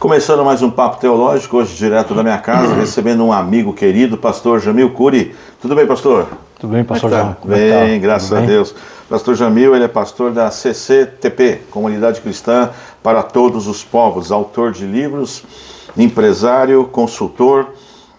Começando mais um Papo Teológico, hoje direto da minha casa, recebendo um amigo querido, pastor Jamil Cury. Tudo bem, pastor? Tudo bem, pastor João? Bem, graças a Deus. Pastor Jamil, ele é pastor da CCTP, Comunidade Cristã para Todos os Povos, autor de livros, empresário, consultor.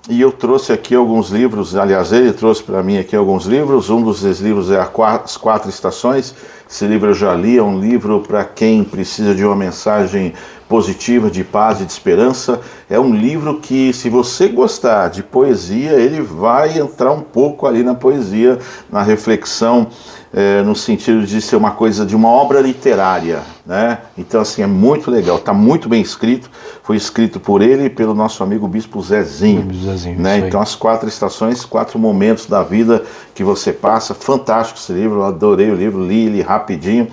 E eu trouxe aqui alguns livros, aliás, ele trouxe para mim aqui alguns livros. Um dos livros é As Quatro Estações. Esse livro eu já li, é um livro para quem precisa de uma mensagem positiva, de paz e de esperança. É um livro que, se você gostar de poesia, ele vai entrar um pouco ali na poesia, na reflexão, no sentido de ser uma coisa, de uma obra literária, né? Então, assim, é muito legal, está muito bem escrito. Foi escrito por ele e pelo nosso amigo Bispo Zezinho, né? Então, As Quatro Estações, 4 momentos da vida que você passa. Fantástico esse livro, eu adorei o livro, li ele rapidinho.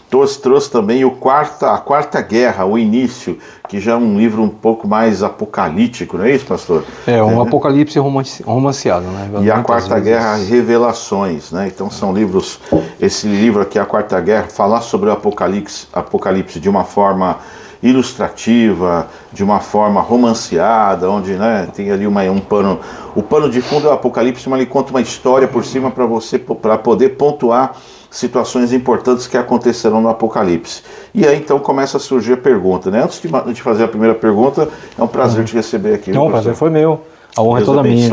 Trouxe também a Quarta Guerra, o Início, que já é um livro um pouco mais apocalíptico, não é isso, pastor? É, um apocalipse romanceado, né? E a Quarta Guerra, Revelações, né? Então são livros, esse livro aqui, a Quarta Guerra, falar sobre o apocalipse de uma forma ilustrativa, de uma forma romanceada, onde, né, tem ali um pano, o pano de fundo é o apocalipse, mas ele conta uma história por cima para você, para poder pontuar situações importantes que acontecerão no Apocalipse. E aí então começa a surgir a pergunta, né? Antes de fazer a primeira pergunta, é um prazer te receber aqui. Não, o prazer foi meu, a honra é toda minha.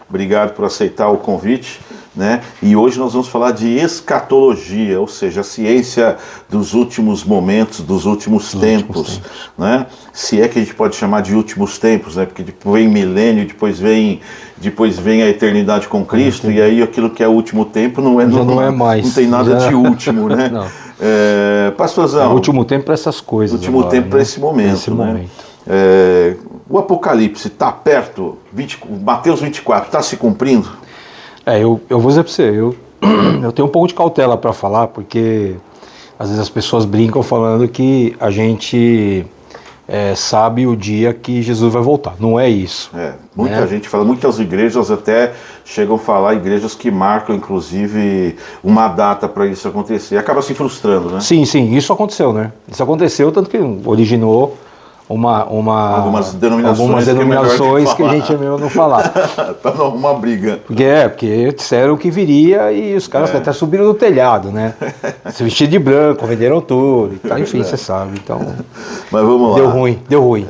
Obrigado por aceitar o convite, né? E hoje nós vamos falar de escatologia, ou seja, a ciência dos últimos momentos, dos últimos tempos, né? Se é que a gente pode chamar de últimos tempos, né? Porque depois vem milênio, depois vem a eternidade com Cristo, e aí aquilo que é o último tempo não é mais. Não tem nada de último, né? Não. Pastorzão. É o último tempo para essas coisas. O último tempo para esse momento, né? O Apocalipse está perto, Mateus 24, está se cumprindo? Eu vou dizer para você, eu tenho um pouco de cautela para falar, porque às vezes as pessoas brincam falando que a gente sabe o dia que Jesus vai voltar. Não é isso. Muita gente fala, muitas igrejas até chegam a falar, igrejas que marcam inclusive uma data para isso acontecer. Acaba se frustrando, né? Sim, isso aconteceu, né? Isso aconteceu, tanto que originou algumas denominações que a gente é melhor não falar. Para não arrumar briga. Porque disseram que viria e os caras até subiram do telhado, né? Se vestiram de branco, venderam tudo e tal. Enfim, você sabe. Então, mas vamos lá. Deu ruim.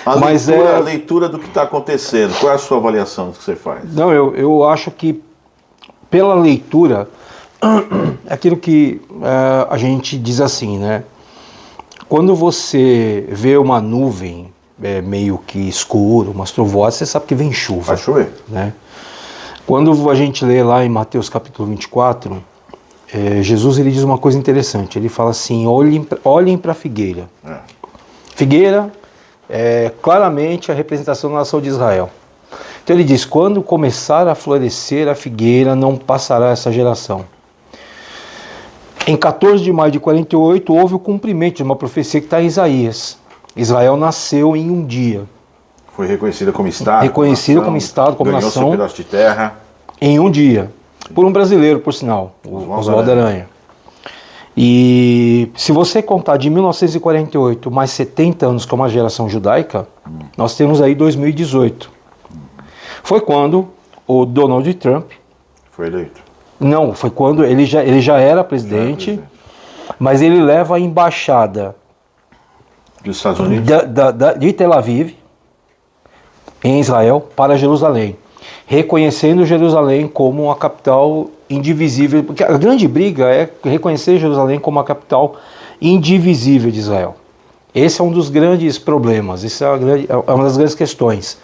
A leitura do que está acontecendo, qual é a sua avaliação do que você faz? Não, eu acho que pela leitura, aquilo que a gente diz assim, né? Quando você vê uma nuvem meio que escura, umas trovoadas, você sabe que vem chuva. Vai chover. Né? Quando a gente lê lá em Mateus capítulo 24, Jesus ele diz uma coisa interessante. Ele fala assim, olhem para a figueira. Figueira é claramente a representação da nação de Israel. Então ele diz, quando começar a florescer a figueira, não passará essa geração. Em 14 de maio de 48, houve o cumprimento de uma profecia que está em Isaías. Israel nasceu em um dia. Foi reconhecida como Estado. Como Estado, como nação. Ganhou seu pedaço de terra. Em um dia. Por um brasileiro, por sinal. Oswaldo Aranha. E se você contar de 1948 mais 70 anos como a geração judaica, nós temos aí 2018. Foi quando o Donald Trump foi eleito. Não, foi quando ele já era presidente, mas ele leva a embaixada dos Estados Unidos de Tel Aviv, em Israel, para Jerusalém, reconhecendo Jerusalém como a capital indivisível, porque a grande briga é reconhecer Jerusalém como a capital indivisível de Israel. Esse é um dos grandes problemas, essa é uma das grandes questões.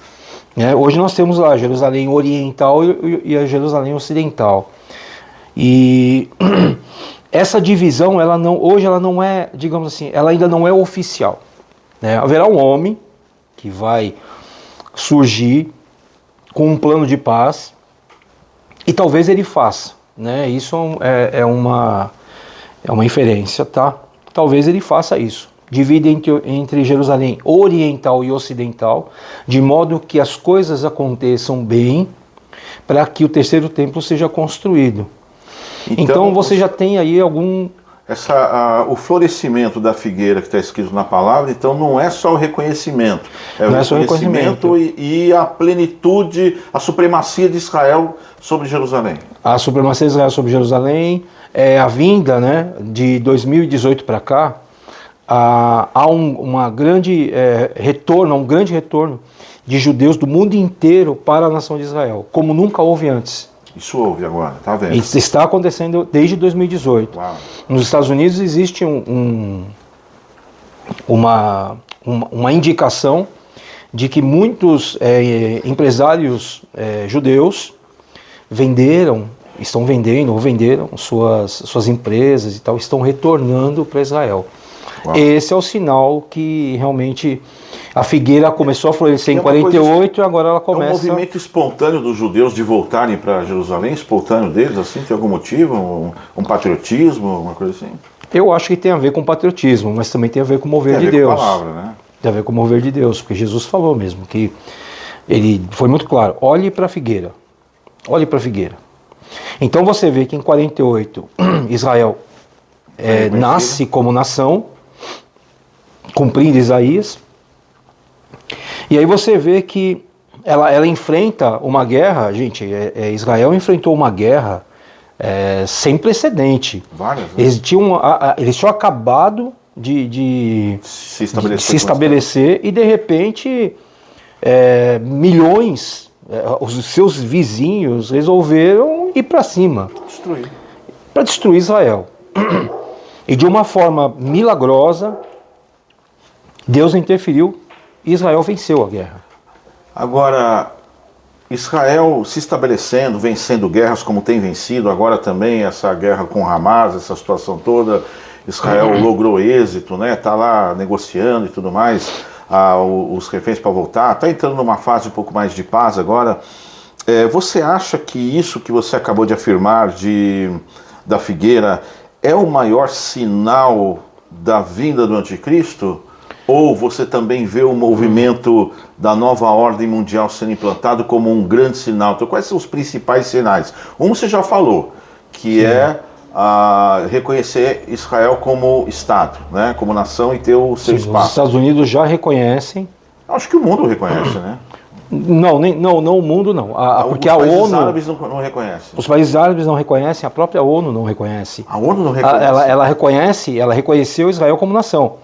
Hoje nós temos lá a Jerusalém Oriental e a Jerusalém Ocidental. E essa divisão, hoje ela não é, digamos assim, ela ainda não é oficial. Haverá um homem que vai surgir com um plano de paz e talvez ele faça. Isso é uma inferência, tá? Talvez ele faça isso. Divide entre Jerusalém Oriental e Ocidental, de modo que as coisas aconteçam bem, para que o terceiro templo seja construído. Então você já tem aí o florescimento da figueira que está escrito na palavra, então não é só o reconhecimento, não é só o reconhecimento e a plenitude, a supremacia de Israel sobre Jerusalém. A supremacia de Israel sobre Jerusalém, a vinda, né, de 2018 para cá, há um grande retorno de judeus do mundo inteiro para a nação de Israel, como nunca houve antes. Isso houve agora, tá vendo? Isso está acontecendo desde 2018. Uau. Nos Estados Unidos existe uma indicação de que muitos empresários judeus estão vendendo ou venderam suas empresas e tal, estão retornando para Israel. Uau. Esse é o sinal que realmente a figueira começou a florescer em 48 e agora ela começa... É um movimento espontâneo dos judeus de voltarem para Jerusalém, espontâneo deles, assim, tem algum motivo? Um patriotismo, uma coisa assim? Eu acho que tem a ver com patriotismo, mas também tem a ver com o mover de Deus. Tem a ver com a palavra, né? Tem a ver com o mover de Deus, porque Jesus falou mesmo, que ele foi muito claro, olhe para a figueira, olhe para a figueira. Então você vê que em 48 Israel nasce como nação, cumprindo Isaías, e aí você vê que ela enfrenta uma guerra, gente, Israel enfrentou uma guerra sem precedente. Várias, né? Eles tinham acabado de se estabelecer e de repente milhões, os seus vizinhos resolveram ir para cima. Para destruir Israel. E de uma forma milagrosa, Deus interferiu e Israel venceu a guerra. Agora, Israel se estabelecendo, vencendo guerras como tem vencido, agora também essa guerra com Hamas, essa situação toda, Israel logrou êxito, né? Está lá negociando e tudo mais, os reféns para voltar, está entrando numa fase um pouco mais de paz agora. Você acha que isso que você acabou de afirmar da figueira é o maior sinal da vinda do anticristo? Ou você também vê o movimento da nova ordem mundial sendo implantado como um grande sinal? Então, quais são os principais sinais? Um você já falou, que é reconhecer Israel como Estado, né? Como nação e ter o seu espaço. Os Estados Unidos já reconhecem. Acho que o mundo reconhece, né? Não, o mundo não. Porque a ONU... Os países árabes não reconhecem. Os países árabes não reconhecem, a própria ONU não reconhece. A ONU não reconhece? Ela reconheceu Israel como nação.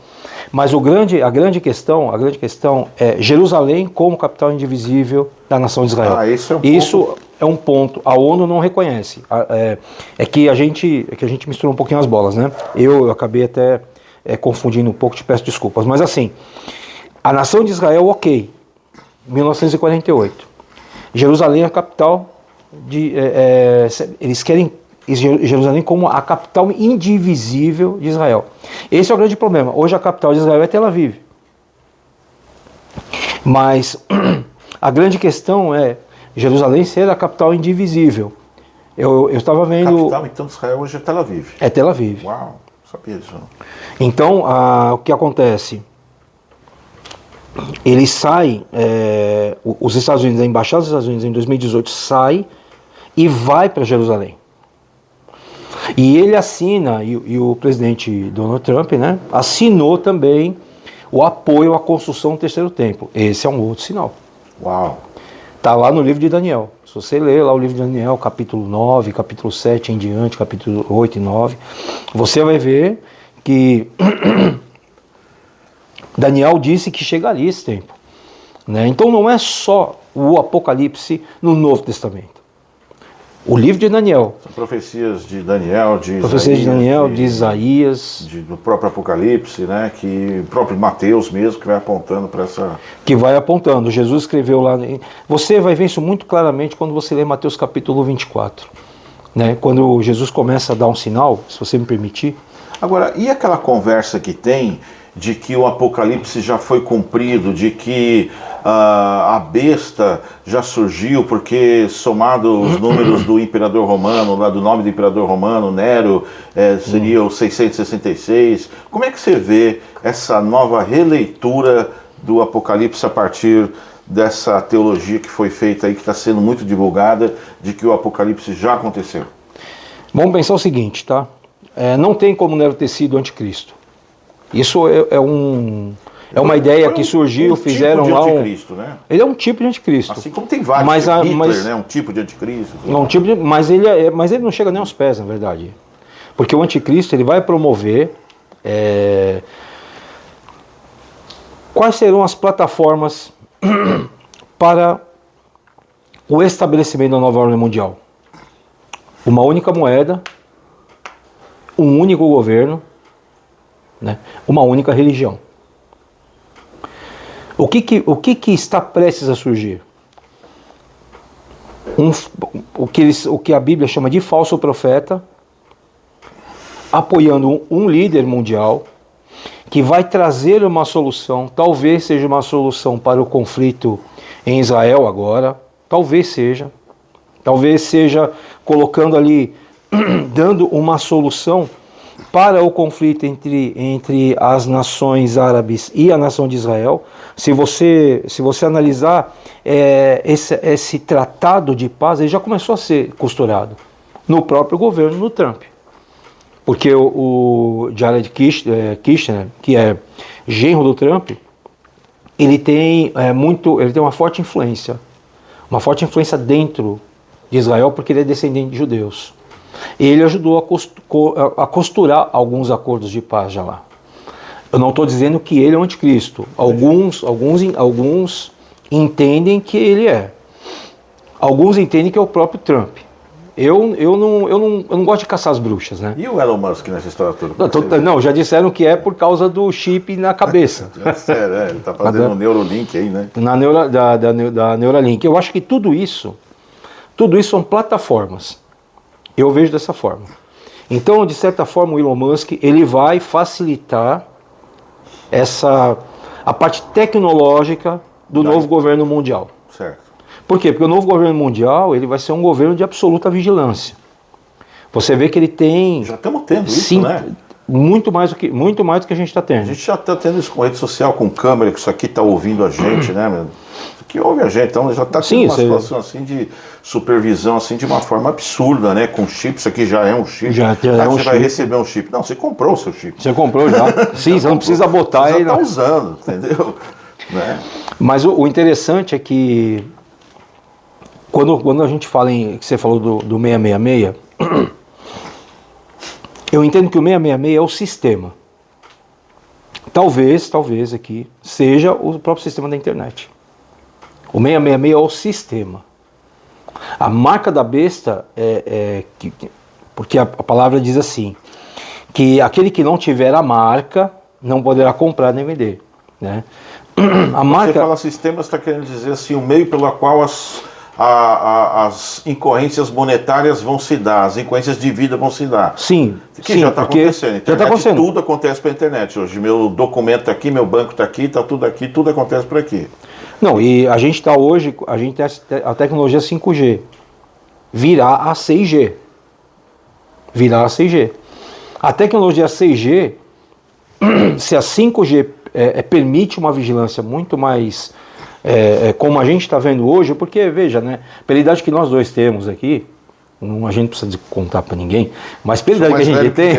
Mas a grande questão é Jerusalém como capital indivisível da nação de Israel. Isso é um ponto. A ONU não reconhece. É que a gente misturou um pouquinho as bolas, né? Eu acabei até confundindo um pouco, te peço desculpas. Mas assim, a nação de Israel, ok, 1948. Jerusalém é a capital eles querem Jerusalém como a capital indivisível de Israel. Esse é o grande problema. Hoje a capital de Israel é Tel Aviv. Mas a grande questão é Jerusalém ser a capital indivisível. Eu estava vendo... A capital então de Israel hoje é Tel Aviv. É Tel Aviv. Uau, sabia disso. Então, o que acontece? Eles saem, os Estados Unidos, a Embaixada dos Estados Unidos em 2018 sai e vai para Jerusalém. E ele assina, e o presidente Donald Trump, né, assinou também o apoio à construção do terceiro templo. Esse é um outro sinal. Uau! Está lá no livro de Daniel. Se você ler lá o livro de Daniel, capítulo 9, capítulo 7 em diante, capítulo 8 e 9, você vai ver que Daniel disse que chegaria esse tempo. Né? Então não é só o Apocalipse no Novo Testamento. O livro de Daniel. São profecias de Daniel, de Isaías. Do próprio Apocalipse, né? Que o próprio Mateus mesmo, que vai apontando para essa... Que vai apontando. Jesus escreveu lá... Você vai ver isso muito claramente quando você lê Mateus capítulo 24. Né? Quando Jesus começa a dar um sinal, se você me permitir. Agora, e aquela conversa que tem de que o Apocalipse já foi cumprido, de que a besta já surgiu, porque somado os números do imperador romano, lá do nome do imperador romano, Nero, seria o 666. Como é que você vê essa nova releitura do Apocalipse a partir dessa teologia que foi feita aí, que está sendo muito divulgada, de que o Apocalipse já aconteceu? Vamos pensar o seguinte, tá? não tem como Nero ter sido anticristo. Isso é uma ideia que surgiu, fizeram tipo lá de anticristo, né? Ele é um tipo de anticristo. Assim como tem vários, mas, Hitler, né? Um tipo de anticristo. Mas ele não chega nem aos pés, na verdade. Porque o anticristo ele vai promover quais serão as plataformas para o estabelecimento da nova ordem mundial. Uma única moeda, um único governo, né? Uma única religião. O que está prestes a surgir? O que a Bíblia chama de falso profeta, apoiando um líder mundial, que vai trazer uma solução, talvez seja uma solução para o conflito em Israel agora, talvez seja colocando ali, dando uma solução para o conflito entre as nações árabes e a nação de Israel. Se você analisar esse tratado de paz, ele já começou a ser costurado no próprio governo do Trump. Porque o Jared Kushner, que é genro do Trump, ele tem uma forte influência dentro de Israel, porque ele é descendente de judeus. Ele ajudou a costurar alguns acordos de paz já lá. Eu não estou dizendo que ele é o anticristo. Alguns entendem que ele é. Alguns entendem que é o próprio Trump. Eu não gosto de caçar as bruxas, né? E o Elon Musk nessa história toda? Não, já disseram que é por causa do chip na cabeça. Sério, ele está fazendo um Neuralink aí, né? Da Neuralink. Eu acho que tudo isso são plataformas. Eu vejo dessa forma. Então, de certa forma, o Elon Musk ele vai facilitar a parte tecnológica do novo governo mundial. Certo. Por quê? Porque o novo governo mundial ele vai ser um governo de absoluta vigilância. Você vê que ele tem... Já estamos tendo isso, né? Muito mais do que a gente está tendo. A gente já está tendo isso com rede social, com câmera, que isso aqui está ouvindo a gente, né, meu? Isso aqui ouve a gente, então já está tendo uma situação assim de supervisão assim de uma forma absurda, né? Com chip, isso aqui já é um chip. Você vai receber um chip. Não, você comprou o seu chip. Você comprou já. Sim, você não precisa botar ele. Você está usando, entendeu? Né? Mas o interessante é que quando a gente fala que você falou do 666, eu entendo que o 666 é o sistema. Talvez aqui seja o próprio sistema da internet. O 666 é o sistema. A marca da besta porque a palavra diz assim, que aquele que não tiver a marca não poderá comprar nem vender, né? Você fala sistema, você está querendo dizer assim, o meio pelo qual as incorrências monetárias vão se dar, as incorrências de vida vão se dar. Sim. Que já está acontecendo. Já está acontecendo. Tudo acontece pela internet hoje. Meu documento está aqui, meu banco está aqui, tudo acontece por aqui. Não, e a gente está hoje, a gente tem a tecnologia 5G. Virá a 6G. A tecnologia 6G, se a 5G permite uma vigilância muito mais... como a gente está vendo hoje, porque, veja, né, pela idade que nós dois temos aqui, a gente não precisa contar para ninguém, mas pela idade que a gente tem,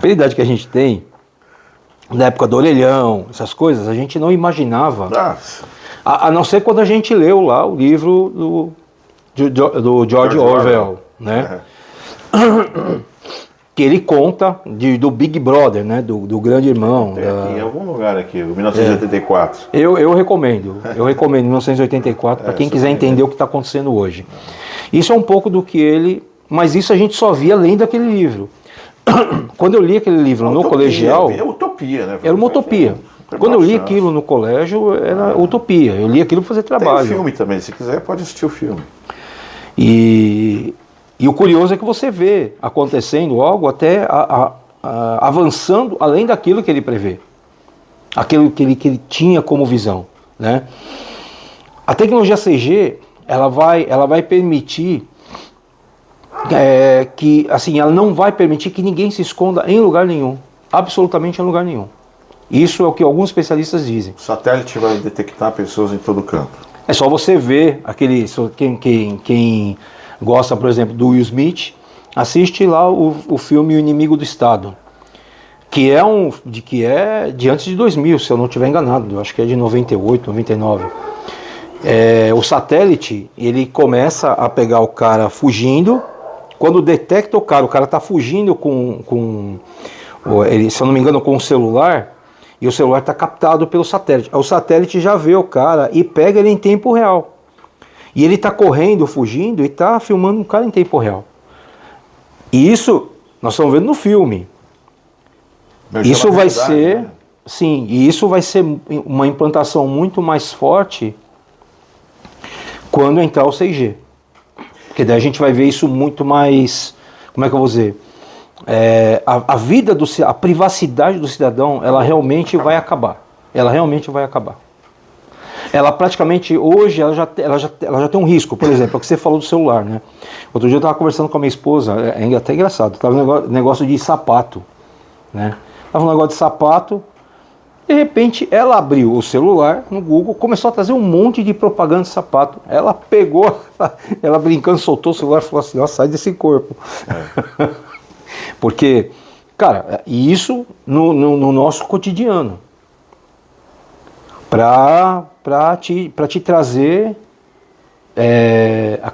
pela idade que a gente tem, na época do orelhão, essas coisas, a gente não imaginava, a não ser quando a gente leu lá o livro do George Orwell, né? Que ele conta do Big Brother, né? Do grande irmão. Tem aqui em algum lugar aqui, 1984. Eu recomendo 1984 para quem quiser entender o que está acontecendo hoje. Isso é um pouco do que ele... Mas isso a gente só via lendo aquele livro. Quando eu li aquele livro no colegial... É utopia, né? Era uma utopia. Quando eu li aquilo no colégio, era utopia. Eu li aquilo para fazer trabalho. Tem o filme também, se quiser pode assistir o filme. E o curioso é que você vê acontecendo algo até avançando além daquilo que ele prevê. Aquilo que ele tinha como visão, né? A tecnologia 6G, ela vai permitir que, assim, ela não vai permitir que ninguém se esconda em lugar nenhum. Absolutamente em lugar nenhum. Isso é o que alguns especialistas dizem. O satélite vai detectar pessoas em todo canto. É só você ver quem gosta, por exemplo, do Will Smith, assiste lá o filme O Inimigo do Estado, que é de antes de 2000, se eu não estiver enganado, eu acho que é de 98, 99. O satélite, ele começa a pegar o cara fugindo, quando detecta o cara está fugindo se eu não me engano, com o celular, e o celular está captado pelo satélite. O satélite já vê o cara e pega ele em tempo real. E ele está correndo, fugindo e está filmando um cara em tempo real. E isso nós estamos vendo no filme. Isso vai ser, né? Sim, e isso vai ser uma implantação muito mais forte quando entrar o 6G. Porque daí a gente vai ver isso muito mais, como é que eu vou dizer? A privacidade do cidadão, ela realmente vai acabar. Ela realmente vai acabar. Ela praticamente, hoje, ela já tem um risco. Por exemplo, é o que você falou do celular, né? Outro dia eu estava conversando com a minha esposa, é até engraçado, estava um negócio de sapato, né? Estava um negócio de sapato, de repente ela abriu o celular no Google, começou a trazer um monte de propaganda de sapato. Ela pegou, ela brincando, soltou o celular e falou assim, ó, sai desse corpo. Porque, cara, isso no nosso cotidiano. Para te trazer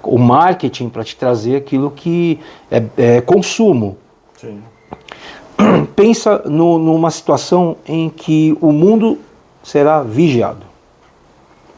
o marketing, para te trazer aquilo que é consumo. Sim. Pensa numa situação em que o mundo será vigiado.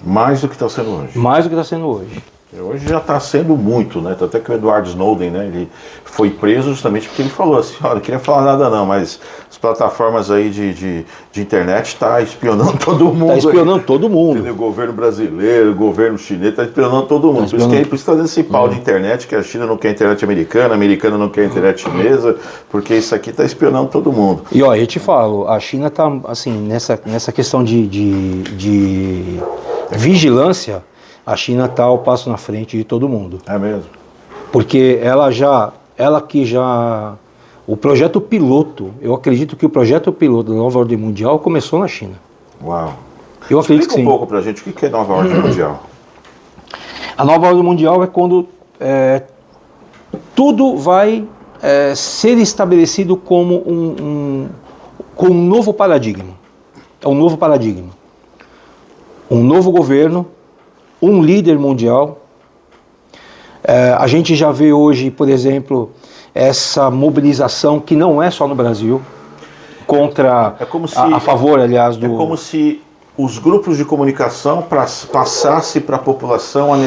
Mais do que está sendo hoje. Mais do que está sendo hoje. Hoje já está sendo muito, né? Até que o Edward Snowden, né? Ele foi preso justamente porque ele falou assim, olha, não queria falar nada não, mas as plataformas aí de internet está espionando todo mundo. Está espionando todo mundo. O governo brasileiro, o governo chinês, está espionando todo mundo. Por isso que está dando esse pau de internet, que a China não quer internet americana, a americana não quer internet chinesa, porque isso aqui está espionando todo mundo. E ó, eu te falo, a China está assim, nessa questão de vigilância, a China está ao passo na frente de todo mundo. É mesmo? Porque o projeto piloto, eu acredito que o projeto piloto da Nova Ordem Mundial começou na China. Uau. Eu acredito que sim. Explica um pouco pra gente o que é Nova Ordem Mundial. A Nova Ordem Mundial é quando tudo vai ser estabelecido como um novo paradigma. É um novo paradigma. Um novo governo, um líder mundial. A gente já vê hoje, por exemplo, essa mobilização que não é só no Brasil, contra, a favor, aliás, do... É como se os grupos de comunicação passassem para a população a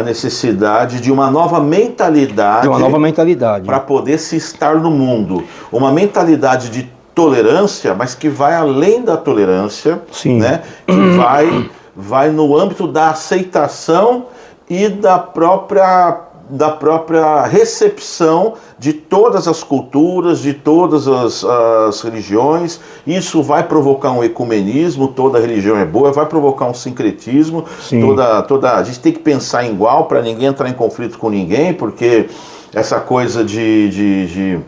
necessidade de uma nova mentalidade. De uma nova mentalidade. Para poder se estar no mundo. Uma mentalidade de tolerância, mas que vai além da tolerância, sim, né? Que vai no âmbito da aceitação e da própria recepção de todas as culturas, de todas as religiões. Isso vai provocar um ecumenismo, toda religião é boa, vai provocar um sincretismo, a gente tem que pensar igual para ninguém entrar em conflito com ninguém, porque essa coisa de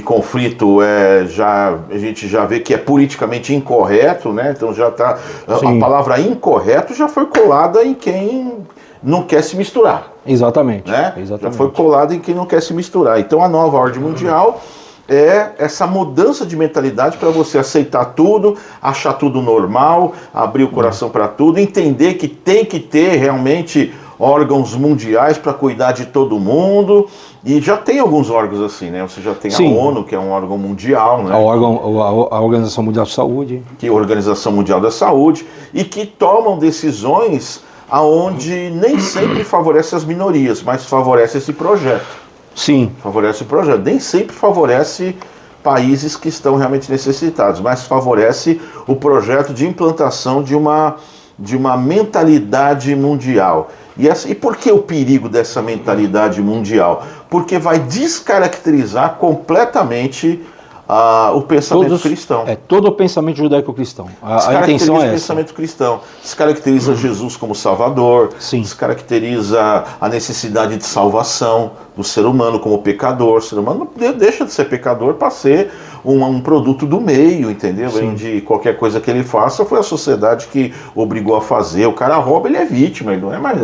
conflito a gente já vê que é politicamente incorreto, né? Então já está a palavra incorreto já foi colada em quem não quer se misturar. Exatamente, né? Exatamente. Já foi colada em quem não quer se misturar. Então a nova ordem mundial é essa mudança de mentalidade para você aceitar tudo, achar tudo normal, abrir o coração para tudo, entender que tem que ter realmente órgãos mundiais para cuidar de todo mundo. E já tem alguns órgãos assim, né? Você já tem a ONU, que é um órgão mundial, né? A Organização Mundial da Saúde. Que é a Organização Mundial da Saúde, e que tomam decisões aonde nem sempre favorece as minorias, mas favorece esse projeto. Sim. Favorece o projeto. Nem sempre favorece países que estão realmente necessitados, mas favorece o projeto de implantação de uma mentalidade mundial. E por que o perigo dessa mentalidade mundial? Porque vai descaracterizar completamente o pensamento cristão. Todo o pensamento judaico-cristão. A intenção é essa. O pensamento cristão. Descaracteriza Jesus como Salvador. Sim. Descaracteriza a necessidade de salvação do ser humano como pecador. O ser humano não deixa de ser pecador para ser um produto do meio, entendeu? Onde qualquer coisa que ele faça foi a sociedade que obrigou a fazer. O cara rouba, ele é vítima, ele não é mais,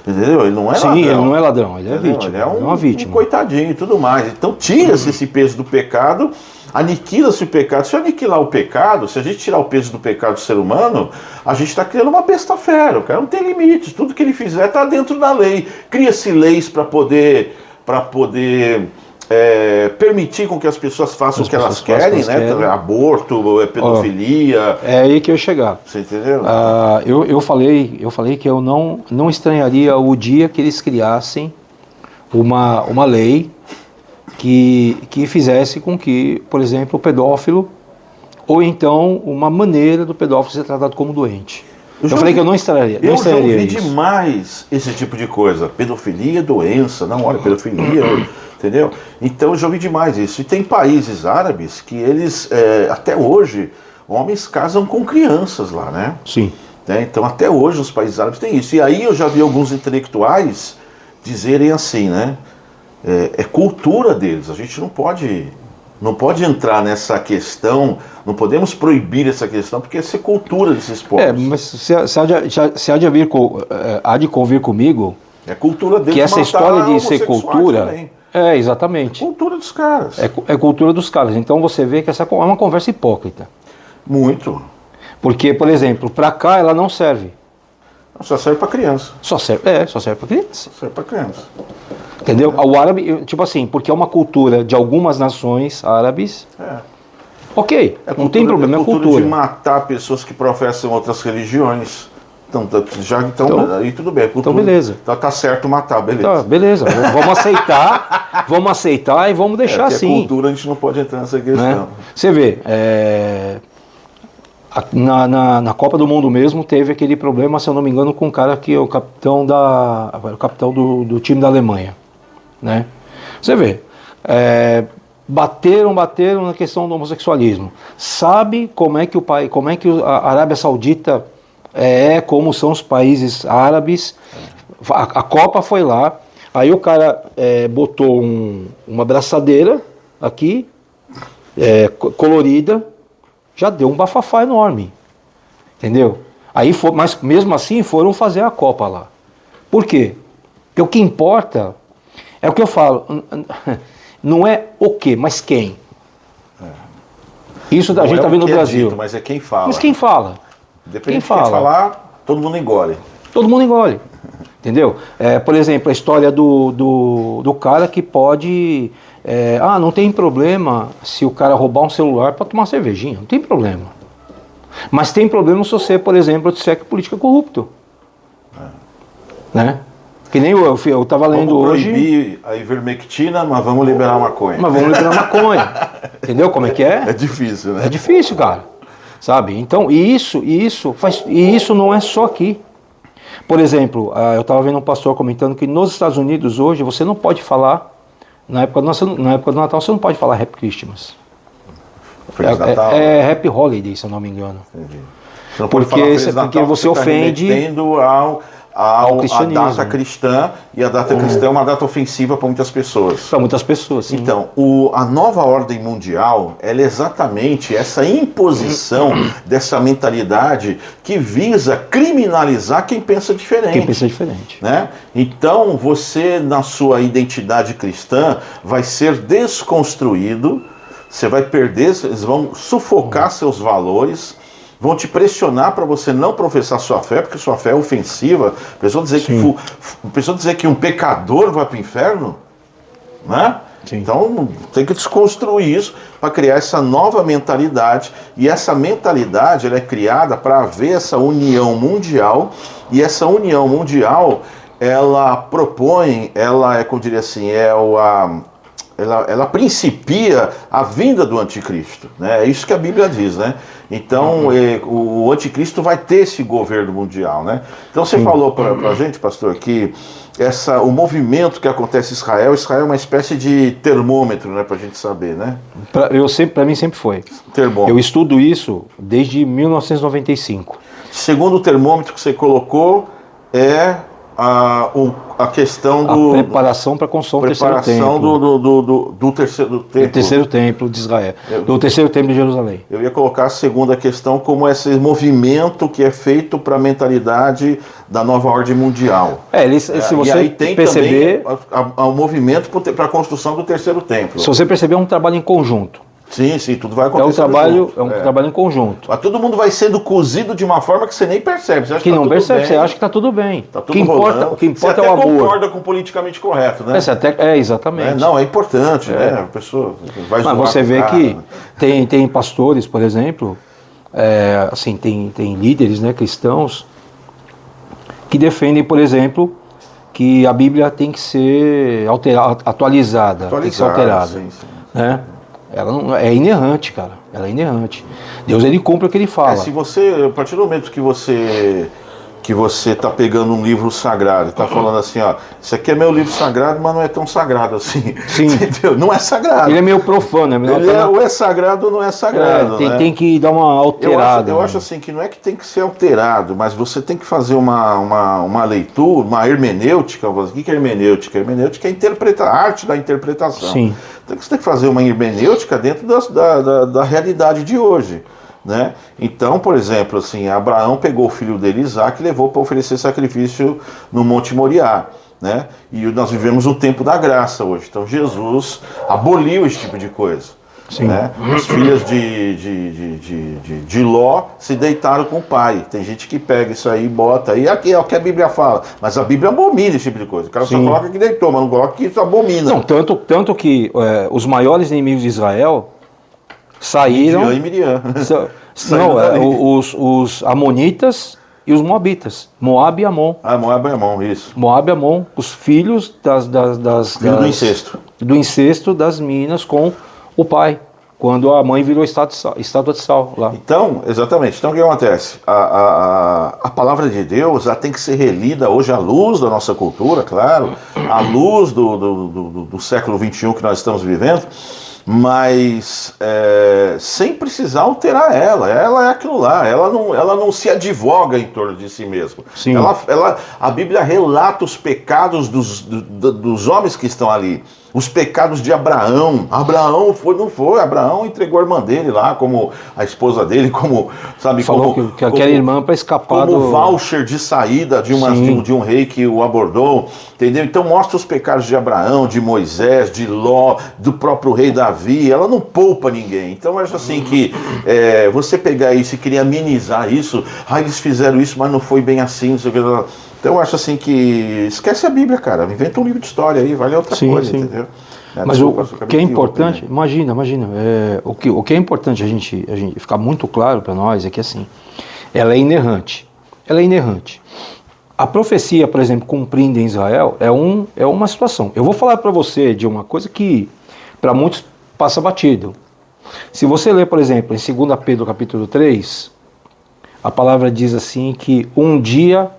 entendeu? Ele não é ladrão. Sim, ele não é ladrão, ele é Entendeu? vítima. Ele é uma vítima. um coitadinho e tudo mais. Então tira-se esse peso do pecado, aniquila-se o pecado. Se aniquilar o pecado, se a gente tirar o peso do pecado do ser humano, a gente está criando uma besta fera. O cara não tem limites. Tudo que ele fizer está dentro da lei. Cria-se leis para poder permitir com que as pessoas façam o que elas querem, né? Aborto, pedofilia. É aí que eu ia chegar. Você entendeu? Eu falei que eu não estranharia o dia que eles criassem uma lei que fizesse com que, por exemplo, o pedófilo, ou então uma maneira do pedófilo ser tratado como doente. Eu falei que eu não estranharia. Eu já ouvi demais esse tipo de coisa. Pedofilia, doença, não, olha, pedofilia, entendeu? Então eu já ouvi demais isso. E tem países árabes que eles, até hoje, homens casam com crianças lá, né? Sim. Então até hoje os países árabes têm isso. E aí eu já vi alguns intelectuais dizerem assim, né? É cultura deles, a gente não pode entrar nessa questão, não podemos proibir essa questão, porque essa é cultura desses povos. Mas se há de convir comigo, é cultura deles, que essa história de ser cultura também. Exatamente. É cultura dos caras. É cultura dos caras. Então você vê que essa é uma conversa hipócrita. Muito. Porque, por exemplo, para cá ela não serve. Só serve para criança. Só serve para criança. Só serve para criança. Entendeu? O árabe, tipo assim, porque é uma cultura de algumas nações árabes. Ok, não tem problema, é cultura. De matar pessoas que professam outras religiões. Então aí tudo bem. Então beleza. Então tá certo matar, beleza. Tá, beleza. Vamos aceitar e vamos deixar assim. A cultura a gente não pode entrar nessa questão. Né? Você vê, na Copa do Mundo mesmo teve aquele problema, se eu não me engano, com um cara que é o capitão do time da Alemanha. Né? Você vê, bateram na questão do homossexualismo. Sabe como é que a Arábia Saudita como são os países árabes? A Copa foi lá, aí o cara botou uma braçadeira aqui, colorida, já deu um bafafá enorme, entendeu? Mas mesmo assim foram fazer a Copa lá. Por quê? Porque o que importa é o que eu falo, não é o que, mas quem. Isso a gente está vendo no Brasil. Dito, mas é quem fala. Mas quem fala? Depende de quem falar, todo mundo engole. Todo mundo engole. Entendeu? Por exemplo, a história do cara que pode... não tem problema se o cara roubar um celular para tomar uma cervejinha. Não tem problema. Mas tem problema se você, por exemplo, disser que político é corrupto. Né? Que nem eu estava lendo hoje... Vamos proibir a ivermectina, mas vamos liberar a maconha. Entendeu como é que é? É difícil, né? É difícil, cara. Sabe? Então, isso não é só aqui. Por exemplo, eu estava vendo um pastor comentando que nos Estados Unidos hoje você não pode falar, na época do Natal você não pode falar Happy Christmas. Feliz Natal. Happy Holiday, se eu não me engano. Entendi. Você não pode falar Feliz Natal, porque você ofende... remetendo a data cristã, e a data cristã é uma data ofensiva para muitas pessoas. Para muitas pessoas, sim. Então, a nova ordem mundial, ela é exatamente essa imposição dessa mentalidade que visa criminalizar quem pensa diferente. Quem pensa diferente. Né? Então, você, na sua identidade cristã, vai ser desconstruído, você vai perder, eles vão sufocar seus valores, vão te pressionar para você não professar sua fé, porque sua fé é ofensiva. A pessoa dizer que um pecador vai para o inferno, né? Sim. Então tem que desconstruir isso para criar essa nova mentalidade. E essa mentalidade ela é criada para haver essa união mundial. E essa união mundial ela propõe, como eu diria assim, ela principia a vinda do anticristo, né? É isso que a Bíblia diz, né? Então, o anticristo vai ter esse governo mundial, né? Então, você falou para a gente, pastor, que o movimento que acontece em Israel é uma espécie de termômetro, né? Para a gente saber, né? Para mim sempre foi. Termômetro. Eu estudo isso desde 1995. Segundo o termômetro que você colocou, a questão a preparação para a construção do terceiro templo. do terceiro templo. Do terceiro templo de Israel. Do terceiro templo de Jerusalém. Eu ia colocar a segunda questão como esse movimento que é feito para a mentalidade da nova ordem mundial. Se você e aí tem perceber também o movimento para a construção do terceiro templo. Se você perceber, é um trabalho em conjunto. Sim, tudo vai acontecer. É um trabalho em conjunto. Mas todo mundo vai sendo cozido de uma forma que você nem percebe. Você acha que tá não tudo percebe, bem, você acha que está tudo bem. Tá tudo o que importa é o amor. Você concorda com o politicamente correto, né? Exatamente. Não, é importante, né? A pessoa vai Mas você vê que tem pastores, por exemplo, assim, tem líderes, né, cristãos, que defendem, por exemplo, que a Bíblia tem que ser atualizada, tem que ser alterada. Sim. Né? Ela não, é inerrante, cara. Ela é inerrante. Deus, ele cumpre o que ele fala. Se você, a partir do momento que você está pegando um livro sagrado, está falando assim, ó, isso aqui é meu livro sagrado, mas não é tão sagrado assim. Sim. Entendeu? Não é sagrado. Ele é meio profano, ou é sagrado ou não é sagrado. Tem que dar uma alterada. Eu acho assim que não é que tem que ser alterado, mas você tem que fazer uma leitura, uma hermenêutica. O que é hermenêutica? Hermenêutica é a arte da interpretação. Sim. Então você tem que fazer uma hermenêutica dentro da realidade de hoje. Né? Então, por exemplo, assim, Abraão pegou o filho dele, Isaac, e levou para oferecer sacrifício no Monte Moriá. Né? E nós vivemos um tempo da graça hoje. Então Jesus aboliu esse tipo de coisa. Sim. Né? As filhas de Ló se deitaram com o pai. Tem gente que pega isso aí e bota. E aqui é o que a Bíblia fala. Mas a Bíblia abomina esse tipo de coisa. O cara só coloca que deitou, mas não coloca que isso abomina. Não, tanto que os maiores inimigos de Israel saíram. Midian e Miriam. Os amonitas e os moabitas. Moab e Amon. Moab e Amon, isso. Moab e Amon, os filhos do incesto. Do incesto das meninas com o pai. Quando a mãe virou estátua de sal lá. Então, exatamente. Então o que acontece? A palavra de Deus ela tem que ser relida hoje à luz da nossa cultura, claro, à luz do século XXI que nós estamos vivendo, mas sem precisar alterar ela. Ela é aquilo lá, ela não se advoga em torno de si mesma. Sim. A Bíblia relata os pecados dos homens que estão ali. Os pecados de Abraão. Abraão Abraão entregou a irmã dele lá, como a esposa dele, como, sabe, falou que aquela irmã para escapar como voucher de saída de um rei que o abordou, entendeu? Então mostra os pecados de Abraão, de Moisés, de Ló, do próprio rei Davi. Ela não poupa ninguém. Então eu acho assim que você pegar isso e querer amenizar isso, eles fizeram isso, mas não foi bem assim, não sei o que. Então eu acho assim que esquece a Bíblia, cara. Inventa um livro de história aí, vale outra coisa, entendeu? Mas o que é importante, imagina, o que é importante a gente ficar muito claro para nós é que assim, ela é inerrante. Ela é inerrante. A profecia, por exemplo, cumprindo em Israel é uma situação. Eu vou falar para você de uma coisa que para muitos passa batido. Se você ler, por exemplo, em 2 Pedro capítulo 3, a palavra diz assim que um dia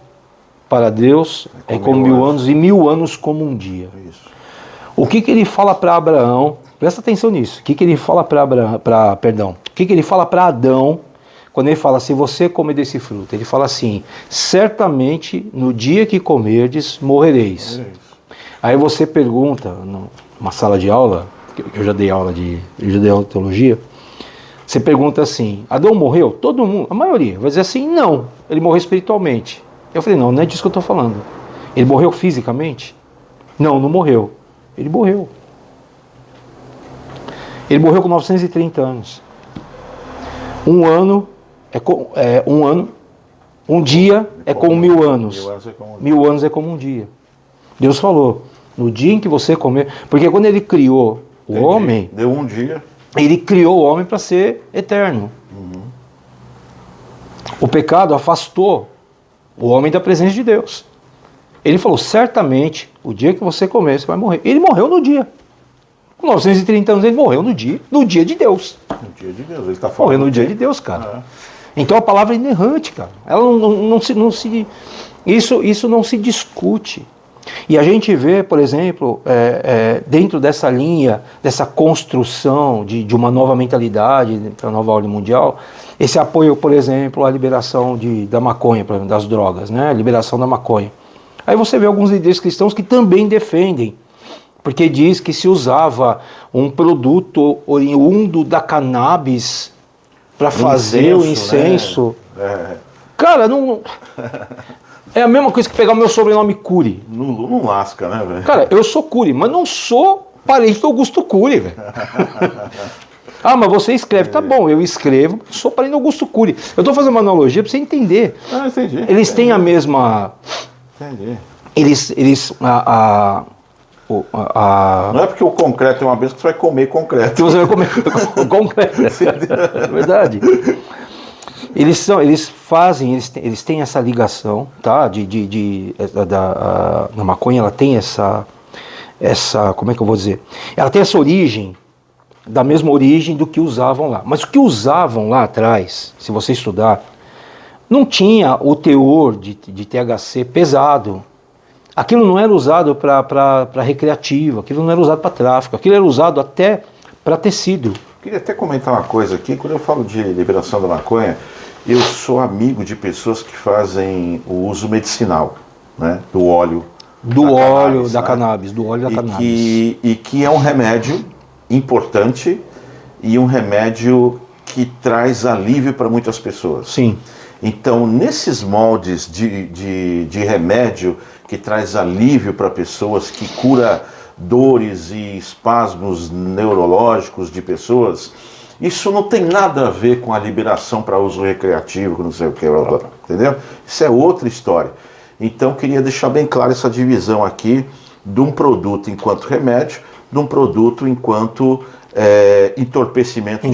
para Deus é como 1000 anos e 1000 anos como um dia. Isso. O que ele fala para Abraão? Presta atenção nisso. O que ele fala o que ele fala para Adão quando ele fala, se você comer desse fruto? Ele fala assim, certamente no dia que comerdes, morrereis. Aí você pergunta, numa sala de aula, que eu já dei aula de teologia, você pergunta assim, Adão morreu? Todo mundo, a maioria, vai dizer assim, não, ele morreu espiritualmente. Eu falei, não é disso que eu estou falando. Ele morreu fisicamente? Não Morreu. Ele morreu. Ele morreu com 930 anos. Um dia é como 1000 anos. 1000 anos é como um dia. Deus falou, no dia em que você comer... Porque quando ele criou o homem... Deu um dia. Ele criou o homem para ser eterno. O pecado afastou o homem da presença de Deus. Ele falou, certamente, o dia que você comer, você vai morrer. Ele morreu no dia. Com 930 anos, ele morreu no dia de Deus. No dia de Deus, ele está falando. Morreu no dia de Deus, cara. Então a palavra é inerrante, cara. Ela isso não se discute. E a gente vê, por exemplo, dentro dessa linha, dessa construção de uma nova mentalidade para a nova ordem mundial, esse apoio, por exemplo, à liberação da maconha, das drogas, né? A liberação da maconha. Aí você vê alguns líderes cristãos que também defendem, porque diz que se usava um produto oriundo da cannabis para fazer o incenso. Né? Cara, não... É a mesma coisa que pegar o meu sobrenome Cury. Não lasca, né, velho? Cara, eu sou Cury, mas não sou parente do Augusto Cury, velho. Ah, mas você escreve. Tá bom, eu escrevo, sou parente do Augusto Cury. Eu tô fazendo uma analogia para você entender. Ah, entendi. Eles têm a mesma... Entendi. Não é porque o concreto é uma benção que você vai comer concreto. Que você vai comer concreto. É verdade. Eles têm essa ligação, tá? A maconha, ela tem essa, como é que eu vou dizer? Ela tem essa origem, da mesma origem do que usavam lá. Mas o que usavam lá atrás, se você estudar, não tinha o teor de THC pesado. Aquilo não era usado para recreativo, aquilo não era usado para tráfico, aquilo era usado até para tecido. Queria até comentar uma coisa aqui, quando eu falo de liberação da maconha, eu sou amigo de pessoas que fazem o uso medicinal, né, do óleo. Do óleo da cannabis. E que é um remédio importante e um remédio que traz alívio para muitas pessoas. Sim. Então, nesses moldes de remédio que traz alívio para pessoas, que cura dores e espasmos neurológicos de pessoas, isso não tem nada a ver com a liberação para uso recreativo, não sei o que, entendeu? Isso é outra história. Então, queria deixar bem claro essa divisão aqui de um produto enquanto remédio, de um produto enquanto entorpecimento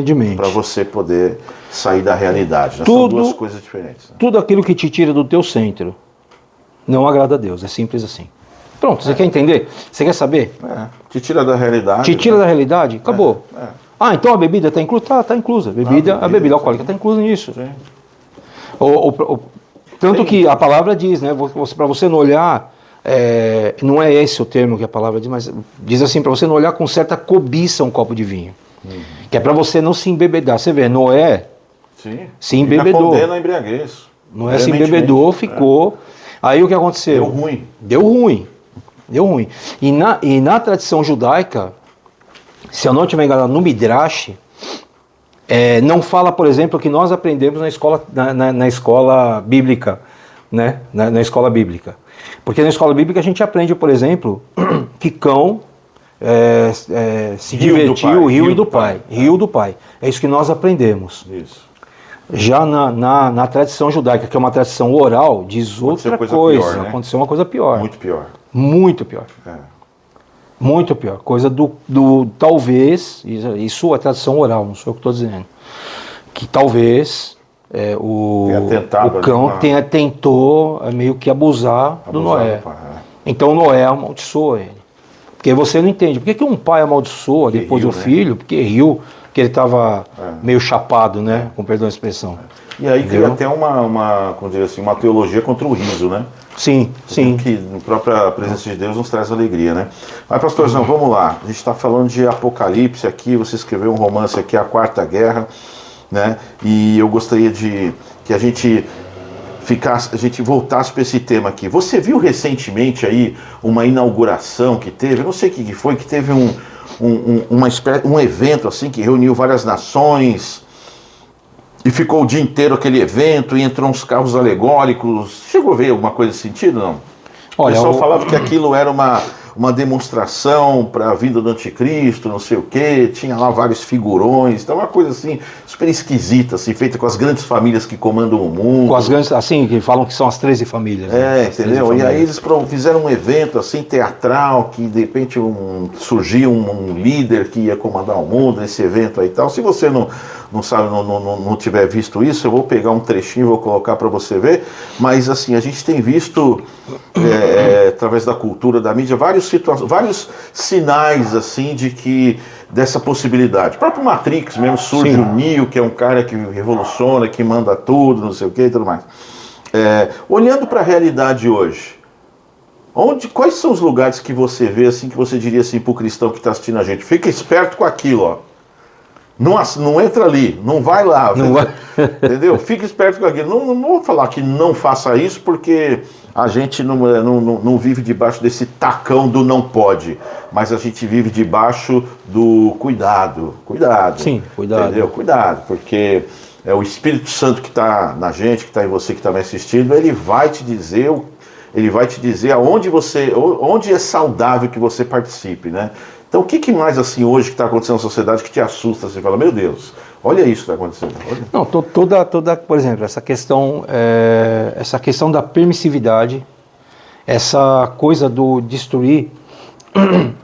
de mente. Para você poder sair da realidade. São duas coisas diferentes. Né? Tudo aquilo que te tira do teu centro não agrada a Deus. É simples assim. Pronto, você quer entender? Você quer saber? Te tira da realidade. Te tira da realidade? Acabou. Ah, então a bebida está inclusa? Tá inclusa. A bebida alcoólica está inclusa nisso. Sim. Tanto que a palavra diz, né? Para você não olhar, não é esse o termo que a palavra diz, mas diz assim, para você não olhar com certa cobiça um copo de vinho. Que é para você não se embebedar. Você vê, Noé se embebedou. Condena a embriaguez. Noé se embebedou, ficou. Aí o que aconteceu? Deu ruim. E na tradição judaica, se eu não estiver enganado, no Midrash, não fala, por exemplo, o que nós aprendemos na escola bíblica, né? Na escola bíblica. Porque na escola bíblica a gente aprende, por exemplo, que cão se divertiu, o rio do pai. Rio do pai. É isso que nós aprendemos. Isso. Já na tradição judaica, que é uma tradição oral, diz outra coisa. Pior, né? Aconteceu uma coisa pior. Muito pior. Muito pior. Muito pior. Coisa do talvez, isso é tradição oral, não sou eu que estou dizendo, que talvez o cão tentou meio que abusar do Noé. Então Noé amaldiçoou ele. Porque você não entende. Por que um pai amaldiçoa depois do filho? Porque riu, que ele estava meio chapado, né? Com perdão da expressão. E aí cria até como dizer assim, uma teologia contra o riso, né? Sim. Que a própria presença de Deus nos traz alegria, né? Mas, pastorzão, vamos lá. A gente está falando de Apocalipse aqui, você escreveu um romance aqui, A Quarta Guerra, né? E eu gostaria que a gente voltasse para esse tema aqui. Você viu recentemente aí uma inauguração que teve, eu não sei o que foi, que teve um evento assim que reuniu várias nações e ficou o dia inteiro aquele evento e entrou uns carros alegóricos. Chegou a ver alguma coisa nesse sentido, não? Olha, o pessoal falava que aquilo era uma demonstração para a vinda do anticristo, não sei o quê, tinha lá vários figurões, então uma coisa assim, super esquisita, assim, feita com as grandes famílias que comandam o mundo. Com as grandes, assim, que falam que são as 13 famílias. Né? Entendeu? E aí eles fizeram um evento, assim, teatral, que de repente surgiu um líder que ia comandar o mundo nesse evento aí e tal. Se você não sabe, não tiver visto isso, eu vou pegar um trechinho e vou colocar para você ver, mas assim, a gente tem visto, através da cultura, da mídia, vários sinais assim dessa possibilidade. O próprio Matrix mesmo surge. Sim. O Neo, que é um cara que revoluciona, que manda tudo, não sei o que e tudo mais. Olhando para a realidade hoje, quais são os lugares que você vê assim, que você diria assim para o cristão que está assistindo a gente, fica esperto com aquilo, ó. Não entra ali, não vai lá. Não vai. Entendeu? Fica esperto com aquilo. Não vou falar que não faça isso, porque a gente não vive debaixo desse tacão do não pode, mas a gente vive debaixo do cuidado. Cuidado. Sim, cuidado. Entendeu? Cuidado, porque é o Espírito Santo que está na gente, que está em você, que está me assistindo, ele vai te dizer onde é saudável que você participe, né? Então, o que mais assim hoje que está acontecendo na sociedade que te assusta? Você fala, meu Deus, olha isso que está acontecendo. Olha. Não, toda, por exemplo, essa questão da permissividade, essa coisa do destruir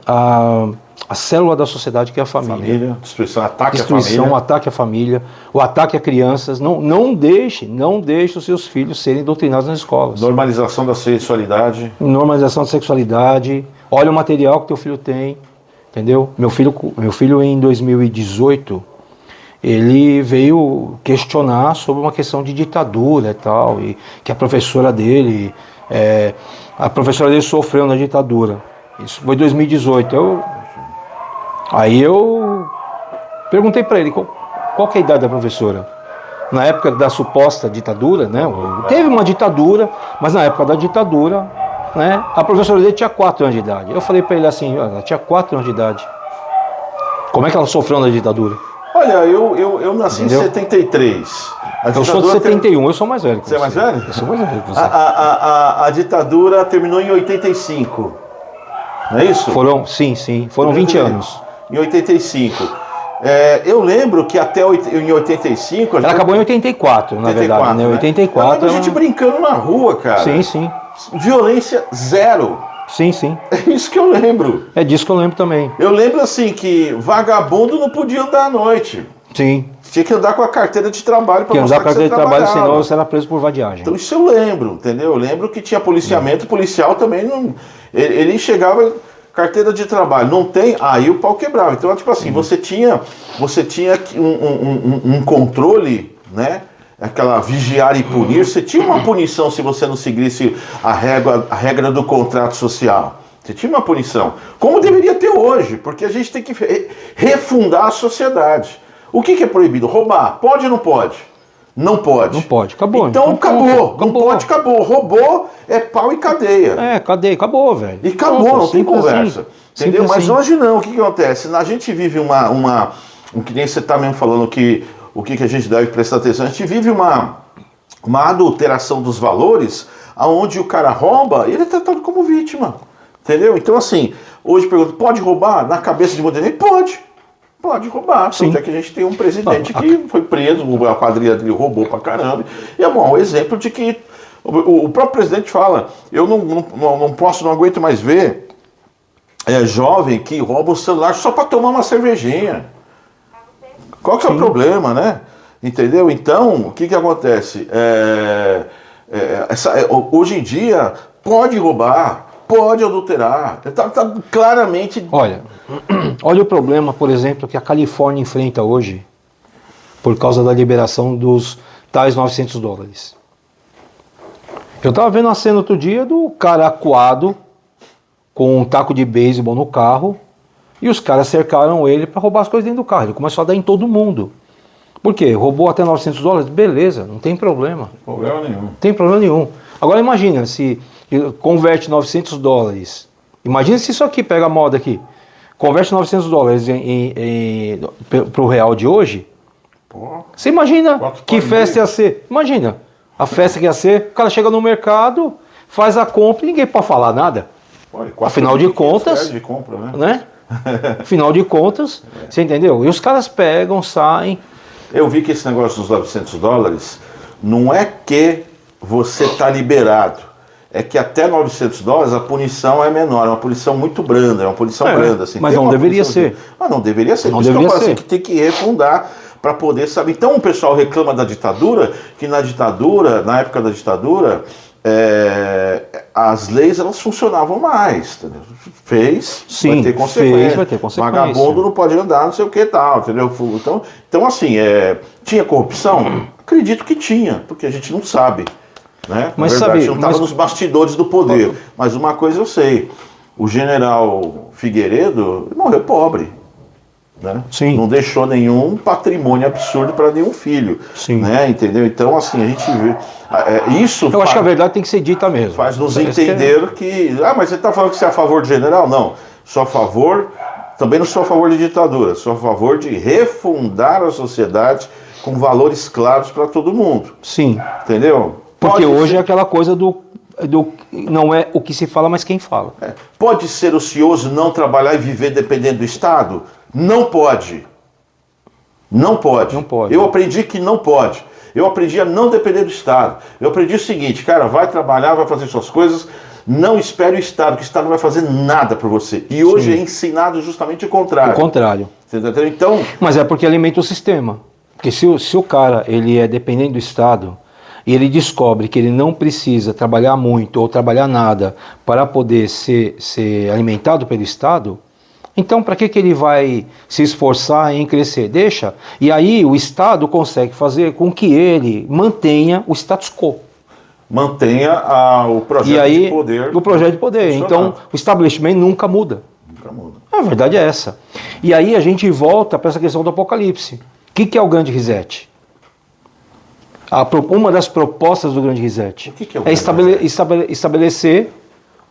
a célula da sociedade que é a família. Destruição, ataque à família. Ataque à família, o ataque a crianças. Não deixe os seus filhos serem doutrinados nas escolas. Normalização da sexualidade. Normalização da sexualidade. Olha o material que teu filho tem, entendeu? Meu filho em 2018, ele veio questionar sobre uma questão de ditadura e tal, e que a professora dele sofreu na ditadura. Isso foi em 2018. Aí eu perguntei para ele qual que é a idade da professora. Na época da suposta ditadura, né? Teve uma ditadura, mas na época da ditadura, né? A professora dele tinha 4 anos de idade. Eu falei para ele assim, ela tinha 4 anos de idade. Como é que ela sofreu na ditadura? Olha, eu nasci em 73. Eu sou de 71, eu sou mais velho que você. Você é mais velho? Eu sou mais velho que você. A ditadura terminou em 85. Não é isso? Foram 20 anos. Em 85. Eu lembro que até em 85... Ela acabou em 84, na verdade, né? 84. A gente brincando na rua, cara. Sim. Violência zero. Sim. É isso que eu lembro. É disso que eu lembro também. Eu lembro assim que vagabundo não podia andar à noite. Sim. Tinha que andar com a carteira de trabalho para mostrar que você trabalhava. Senão você era preso por vadiagem. Então isso eu lembro, entendeu? Eu lembro que tinha policiamento, o policial também não... Ele chegava... Carteira de trabalho, não tem, aí o pau quebrava. Então, tipo assim, você tinha um controle, né? Aquela vigiar e punir, você tinha uma punição se você não seguisse a regra do contrato social. Você tinha uma punição. Como deveria ter hoje, porque a gente tem que refundar a sociedade. O que é proibido? Roubar. Pode ou não pode? Não pode. Não pode, acabou. Então acabou. Não pode, acabou. Roubou é pau e cadeia. Cadeia, acabou, velho. E acabou, não tem conversa. Assim. Entendeu? Mas hoje não, o que acontece? A gente vive que nem você está mesmo falando o que a gente deve prestar atenção, a gente vive uma adulteração dos valores, aonde o cara rouba e ele é tratado como vítima. Entendeu? Então assim, hoje pergunta, pode roubar? Na cabeça de muita gente, pode roubar. Tanto é que a gente tem um presidente que foi preso, a quadrilha dele roubou pra caramba. E é um bom exemplo de que o próprio presidente fala, eu não aguento mais ver jovem que rouba o celular só para tomar uma cervejinha. Qual que é o problema, né? Entendeu? Então, o que acontece? Hoje em dia, pode roubar, pode adulterar. Tá claramente... Olha o problema, por exemplo, que a Califórnia enfrenta hoje por causa da liberação dos tais $900. Eu estava vendo uma cena outro dia do cara acuado com um taco de beisebol no carro e os caras cercaram ele para roubar as coisas dentro do carro. Ele começou a dar em todo mundo. Por quê? Roubou até $900? Beleza, não tem problema. Problema nenhum. Não tem problema nenhum. Agora imagina, se converte $900. Imagina se isso aqui pega a moda aqui. Converte $900 para o real de hoje. Você imagina que festa ia ser? Imagina, a festa que ia ser, o cara chega no mercado, faz a compra e ninguém pode falar nada. Afinal de contas, né? Afinal de contas, você entendeu? E os caras pegam, saem. Eu vi que esse negócio dos $900 não é que você está liberado. É que até $900 a punição é menor, é uma punição muito branda, é uma punição branda. Assim, mas não deveria ser. Não deveria ser. Não Por isso deveria que eu falo ser. Assim, que tem que refundar para poder saber. Então o pessoal reclama da ditadura, que na época da ditadura, as leis elas funcionavam mais. Entendeu? Sim, vai ter consequência. vai ter consequência. Vagabundo não pode andar, não sei o que e tal, entendeu? Então assim, tinha corrupção? Acredito que tinha, porque a gente não sabe. Né? Mas na verdade, não estava nos bastidores do poder. Mas uma coisa eu sei, o general Figueiredo morreu pobre. né? Sim. Não deixou nenhum patrimônio absurdo para nenhum filho. Sim. Né? Entendeu? Então, assim, a gente vê. Isso Eu acho que a verdade tem que ser dita mesmo. faz nos Isso que entender que. Ah, mas você está falando que você é a favor de general? Não. Sou a favor. Também não sou a favor de ditadura. Sou a favor de refundar a sociedade com valores claros para todo mundo. Sim. Entendeu? Porque Pode hoje ser- é aquela coisa do. Não é o que se fala, mas quem fala. Pode ser ocioso não trabalhar e viver dependendo do Estado? Não pode. Não pode. Não pode. Eu aprendi que não pode. Eu aprendi a não depender do Estado. Eu aprendi o seguinte, cara, vai trabalhar, vai fazer suas coisas, não espere o Estado, que o Estado não vai fazer nada por você. E hoje Sim. é ensinado justamente o contrário. O contrário. Você tá entendendo? Então, Mas é porque alimenta o sistema. Porque se o cara ele é dependente do Estado e ele descobre que ele não precisa trabalhar muito ou trabalhar nada para poder ser alimentado pelo Estado, então para que ele vai se esforçar em crescer? Deixa. E aí o Estado consegue fazer com que ele mantenha o status quo. mantenha o projeto E aí de poder. o projeto de poder. funcionando. Então o estabelecimento nunca muda. Nunca muda. A verdade é essa. E aí a gente volta para essa questão do Apocalipse. O que é o grande reset? Uma das propostas do grande reset O que é o é grande reset? estabelecer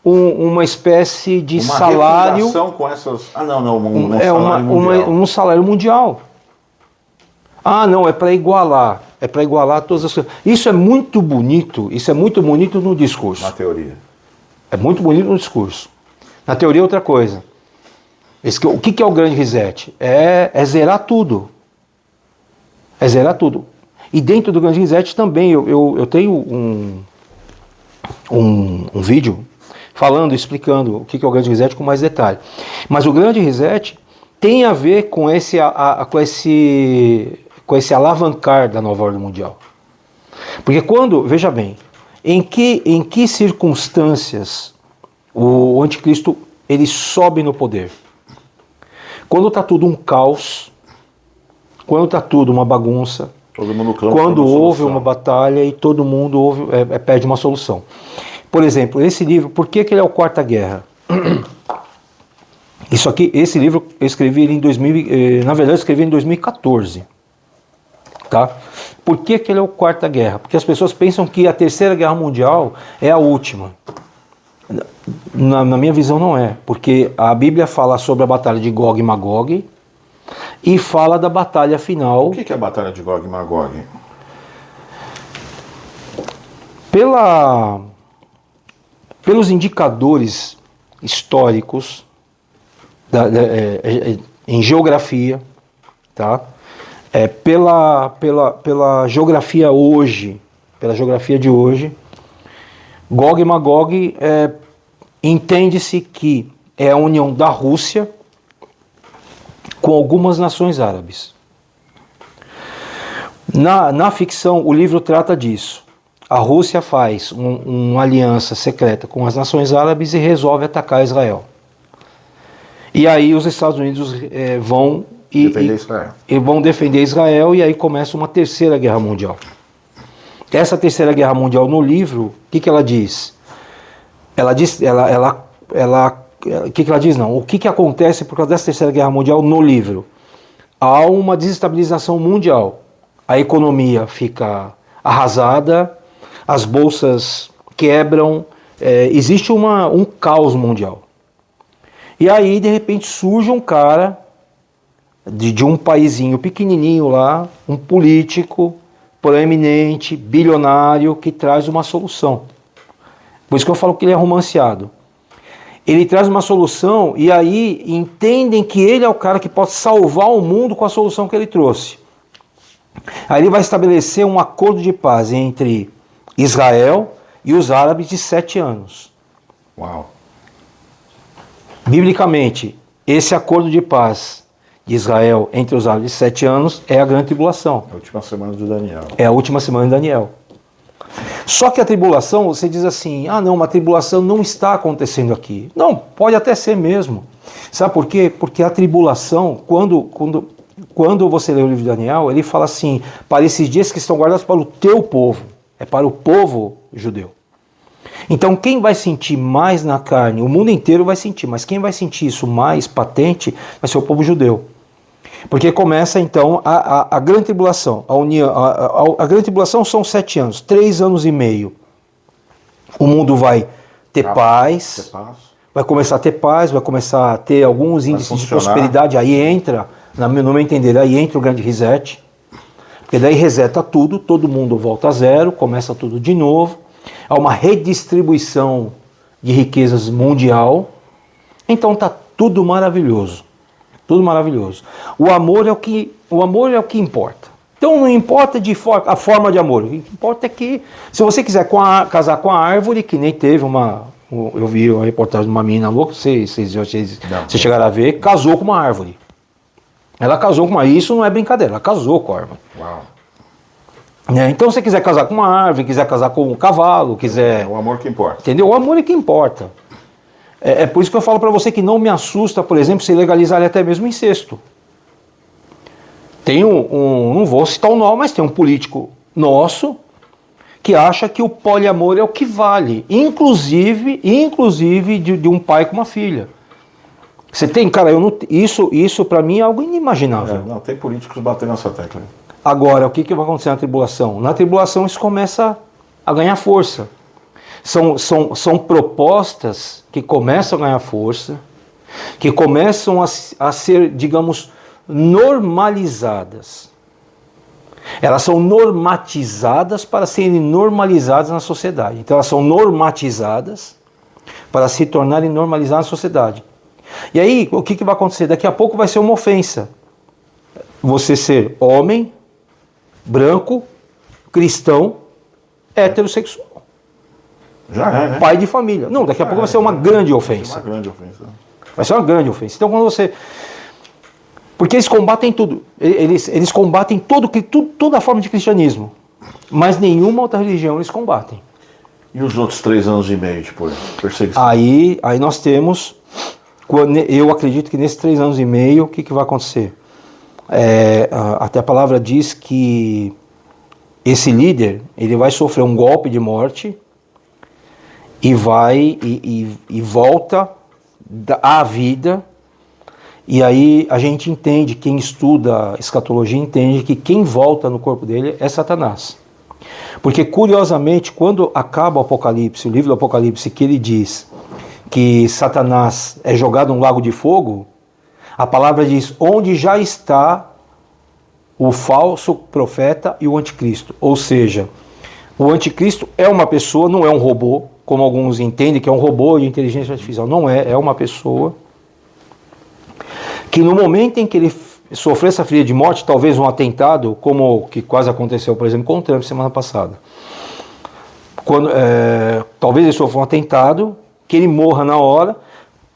uma espécie de Uma salário, refundação com essas. Ah, não, um salário mundial. um salário mundial. Ah, não, é para igualar. É para igualar todas as coisas. Isso é muito bonito no discurso. Na teoria. É muito bonito no discurso. Na teoria é outra coisa. O que é o grande reset? É zerar tudo. É zerar tudo. E dentro do grande reset também, eu tenho um vídeo falando, explicando o que é o grande reset com mais detalhe. Mas o grande reset tem a ver com esse alavancar da nova ordem mundial. Porque veja bem, em que circunstâncias o anticristo ele sobe no poder? Quando está tudo um caos, quando está tudo uma bagunça, Todo mundo clama quando por uma houve solução. uma batalha e todo mundo pede uma solução. Por exemplo, esse livro, por que ele é o Quarta Guerra? Esse livro eu escrevi ele na verdade eu escrevi em 2014. Tá? Por que ele é o Quarta Guerra? Porque as pessoas pensam que a Terceira Guerra Mundial é a última. Na minha visão não é, porque a Bíblia fala sobre a batalha de Gog e Magog e fala da batalha final. O que é a batalha de Gog e Magog? Pelos indicadores históricos em geografia, tá? Pela geografia hoje, pela geografia de hoje, Gog e Magog entende-se que é a união da Rússia com algumas nações árabes. Na ficção, o livro trata disso. A Rússia faz uma aliança secreta com as nações árabes e resolve atacar Israel. E aí os Estados Unidos vão defender Israel e aí começa uma terceira guerra mundial. Essa terceira guerra mundial no livro, o que ela diz? O que ela diz não? O que acontece por causa dessa terceira guerra mundial no livro? Há uma desestabilização mundial. A economia fica arrasada, as bolsas quebram, existe um caos mundial. E aí, de repente, surge um cara de um paizinho pequenininho lá, um político proeminente, bilionário, que traz uma solução. Por isso que eu falo que ele é romanceado. Ele traz uma solução e aí entendem que ele é o cara que pode salvar o mundo com a solução que ele trouxe. Aí ele vai estabelecer um acordo de paz entre Israel e os árabes de 7 anos. Uau. Biblicamente, esse acordo de paz de Israel entre os árabes de 7 anos é a grande tribulação. A última semana de Daniel. É a última semana de Daniel. Só que a tribulação, você diz assim, não, uma tribulação não está acontecendo aqui. Não, pode até ser mesmo. Sabe por quê? Porque a tribulação, quando você lê o livro de Daniel, ele fala assim, para esses dias que estão guardados para o teu povo, é para o povo judeu. Então quem vai sentir mais na carne, o mundo inteiro vai sentir, mas quem vai sentir isso mais patente vai ser o povo judeu. Porque começa então a grande tribulação. A grande tribulação são 7 anos, 3 anos e meio. O mundo vai ter paz, vai começar a ter paz, vai começar a ter alguns índices de prosperidade. Aí entra, no meu entender, aí entra o grande reset. Porque daí reseta tudo, todo mundo volta a zero, começa tudo de novo. Há uma redistribuição de riquezas mundial. Então está tudo maravilhoso. Tudo maravilhoso. O amor é o que importa. Então não importa a forma de amor. O que importa é que, se você quiser casar com a árvore, que nem teve eu vi uma reportagem de uma menina louca, vocês chegaram a ver, casou com uma árvore. Ela casou com uma árvore. Isso não é brincadeira, ela casou com a árvore. Uau. Então se você quiser casar com uma árvore, quiser casar com um cavalo, quiser... É o amor que importa. Entendeu? O amor é que importa. É por isso que eu falo para você que não me assusta, por exemplo, se legalizar até mesmo incesto. Tem não vou citar o nome, mas tem um político nosso que acha que o poliamor é o que vale, inclusive de um pai com uma filha. Você tem, cara, isso para mim é algo inimaginável. Não, tem políticos batendo nessa tecla. Agora, o que vai acontecer na tribulação? Na tribulação isso começa a ganhar força. São propostas que começam a ganhar força, que começam a ser, digamos, normalizadas. Elas são normatizadas para serem normalizadas na sociedade. Então elas são normatizadas para se tornarem normalizadas na sociedade. E aí, o que vai acontecer? Daqui a pouco vai ser uma ofensa. Você ser homem, branco, cristão, heterossexual. Já é, né? Pai de família. Não, daqui a pouco vai ser uma grande ofensa. Vai ser uma grande ofensa. Vai ser uma grande ofensa. Então quando você... Porque eles combatem tudo. Eles combatem toda a forma de cristianismo. Mas nenhuma outra religião eles combatem. E os outros 3 anos e meio de perseguição? Aí nós temos... Eu acredito que nesses 3 anos e meio, o que vai acontecer? Até a palavra diz que esse líder ele vai sofrer um golpe de morte e volta à vida. E aí a gente entende, quem estuda escatologia entende que quem volta no corpo dele é Satanás. Porque curiosamente, quando acaba o Apocalipse, o livro do Apocalipse, que ele diz que Satanás é jogado num lago de fogo, a palavra diz, onde já está o falso profeta e o anticristo. Ou seja, o anticristo é uma pessoa, não é um robô, como alguns entendem que é um robô de inteligência artificial. Não é uma pessoa que no momento em que ele sofreu essa fria de morte, talvez um atentado, como o que quase aconteceu, por exemplo, com o Trump semana passada. Talvez ele sofra um atentado, que ele morra na hora,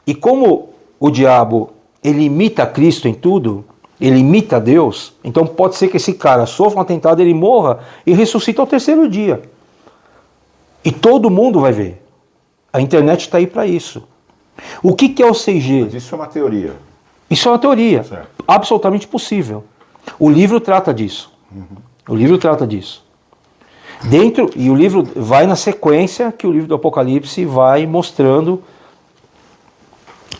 e como o diabo ele imita Cristo em tudo, ele imita Deus, então pode ser que esse cara sofra um atentado, ele morra e ressuscita ao 3º dia. E todo mundo vai ver. A internet está aí para isso. O que é o 6G? Mas isso é uma teoria. Isso é uma teoria, certo. Absolutamente possível. O livro trata disso. O livro trata disso. E o livro vai na sequência que o livro do Apocalipse vai mostrando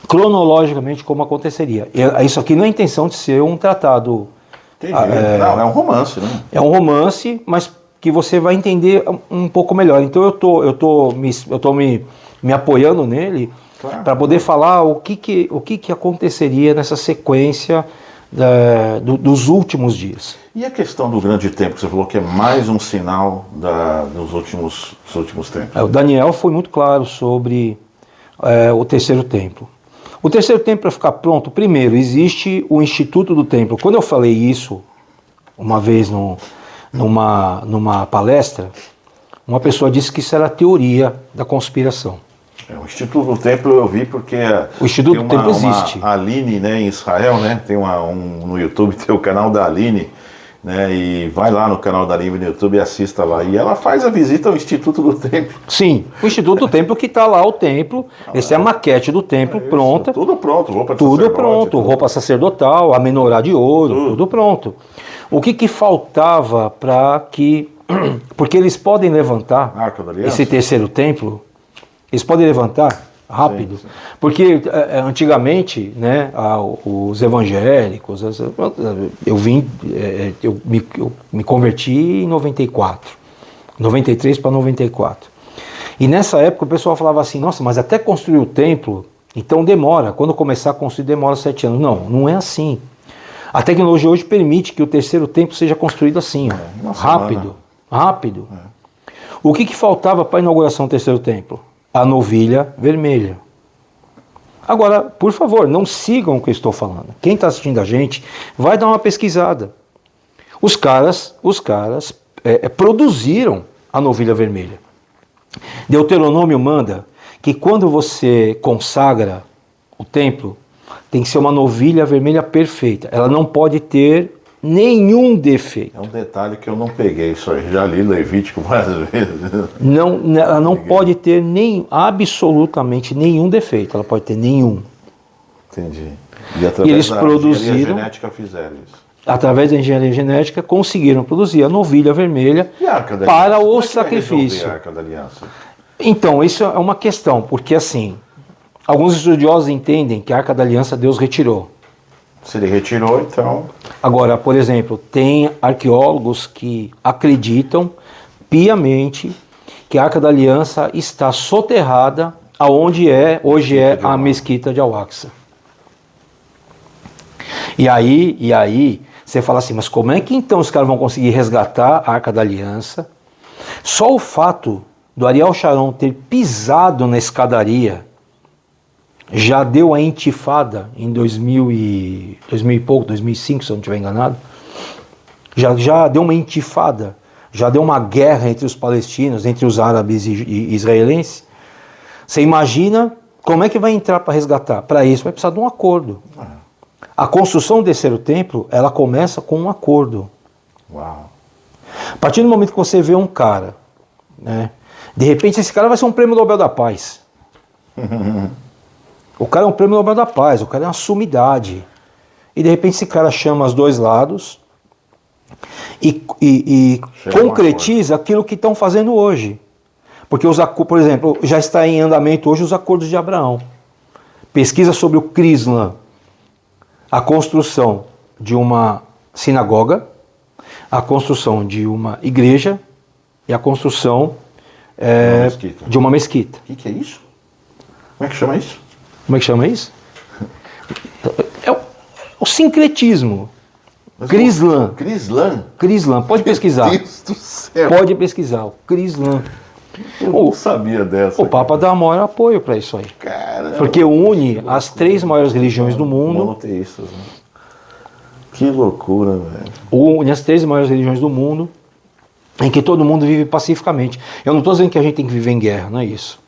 cronologicamente como aconteceria. Isso aqui não é a intenção de ser um tratado. Entendi. Não, é um romance, né? É um romance, mas que você vai entender um pouco melhor. Então eu tô me apoiando nele, claro, para poder falar o que aconteceria nessa sequência dos últimos dias. E a questão do grande templo, que você falou que é mais um sinal dos últimos tempos? O Daniel foi muito claro sobre o 3º templo. O 3º templo, para ficar pronto, primeiro, existe o Instituto do Templo. Quando eu falei isso, uma vez numa palestra, uma pessoa disse que isso era a teoria da conspiração. O Instituto do Templo eu vi porque o Instituto do Templo existe. A Aline, né, em Israel, né, tem no YouTube, tem o canal da Aline, né, e vai lá no canal da Aline no YouTube e assista lá. E ela faz a visita ao Instituto do Templo. Sim, o Instituto do Templo que está lá, o templo, essa é a maquete do templo pronta. Tudo pronto, roupa de tudo pronto, roupa sacerdotal, a menorá de ouro, tudo pronto. O que faltava para que... Porque eles podem levantar esse 3º templo, eles podem levantar rápido. Sim. Porque antigamente, né, os evangélicos, eu me converti em 94, 93 para 94. E nessa época o pessoal falava assim, nossa, mas até construir o templo, então demora, quando começar a construir demora 7 anos. Não, não é assim. A tecnologia hoje permite que o terceiro templo seja construído assim, ó, rápido, rápido. O que faltava para a inauguração do terceiro templo? A novilha vermelha. Agora, por favor, não sigam o que eu estou falando. Quem está assistindo a gente, vai dar uma pesquisada. Os caras produziram a novilha vermelha. Deuteronômio manda que quando você consagra o templo, tem que ser uma novilha vermelha perfeita. Ela não pode ter nenhum defeito. É um detalhe que eu não peguei, isso aí. Já li Levítico várias vezes. Não, ela não pode ter absolutamente nenhum defeito. Ela pode ter nenhum. Entendi. E através eles da produziram, engenharia genética fizeram isso. Através da engenharia genética, conseguiram produzir a novilha vermelha para o sacrifício. A Arca da Aliança? Então, isso é uma questão, porque assim, alguns estudiosos entendem que a Arca da Aliança Deus retirou. Se ele retirou, então... Agora, por exemplo, tem arqueólogos que acreditam piamente que a Arca da Aliança está soterrada aonde hoje é a Mesquita de Al-Aqsa. E aí, você fala assim, mas como é que então os caras vão conseguir resgatar a Arca da Aliança? Só o fato do Ariel Sharon ter pisado na escadaria já deu a intifada em 2000 e pouco, 2005, se eu não estiver enganado. Já deu uma intifada, já deu uma guerra entre os palestinos, entre os árabes e israelenses. Você imagina como é que vai entrar para resgatar? Para isso vai precisar de um acordo. A construção do terceiro templo, ela começa com um acordo. Uau. A partir do momento que você vê um cara, né, de repente esse cara vai ser um prêmio Nobel da Paz. O cara é um prêmio Nobel da Paz, o cara é uma sumidade. E de repente esse cara chama os dois lados e concretiza aquilo que estão fazendo hoje. Porque, por exemplo, já está em andamento hoje os acordos de Abraão. Pesquisa sobre o Crislam, a construção de uma sinagoga, a construção de uma igreja e a construção de uma mesquita. O que é isso? Como é que chama isso? Como é que chama isso? É o sincretismo. Crislam. Crislam? Crislam, pode pesquisar. Meu Deus do céu. Pode pesquisar, o Crislam. Eu não sabia dessa. O Papa dá maior apoio para isso aí. Caramba, porque une as 3 maiores religiões do mundo. Monoteístas, né? Que loucura, velho. Une as 3 maiores religiões do mundo, em que todo mundo vive pacificamente. Eu não estou dizendo que a gente tem que viver em guerra, não é isso.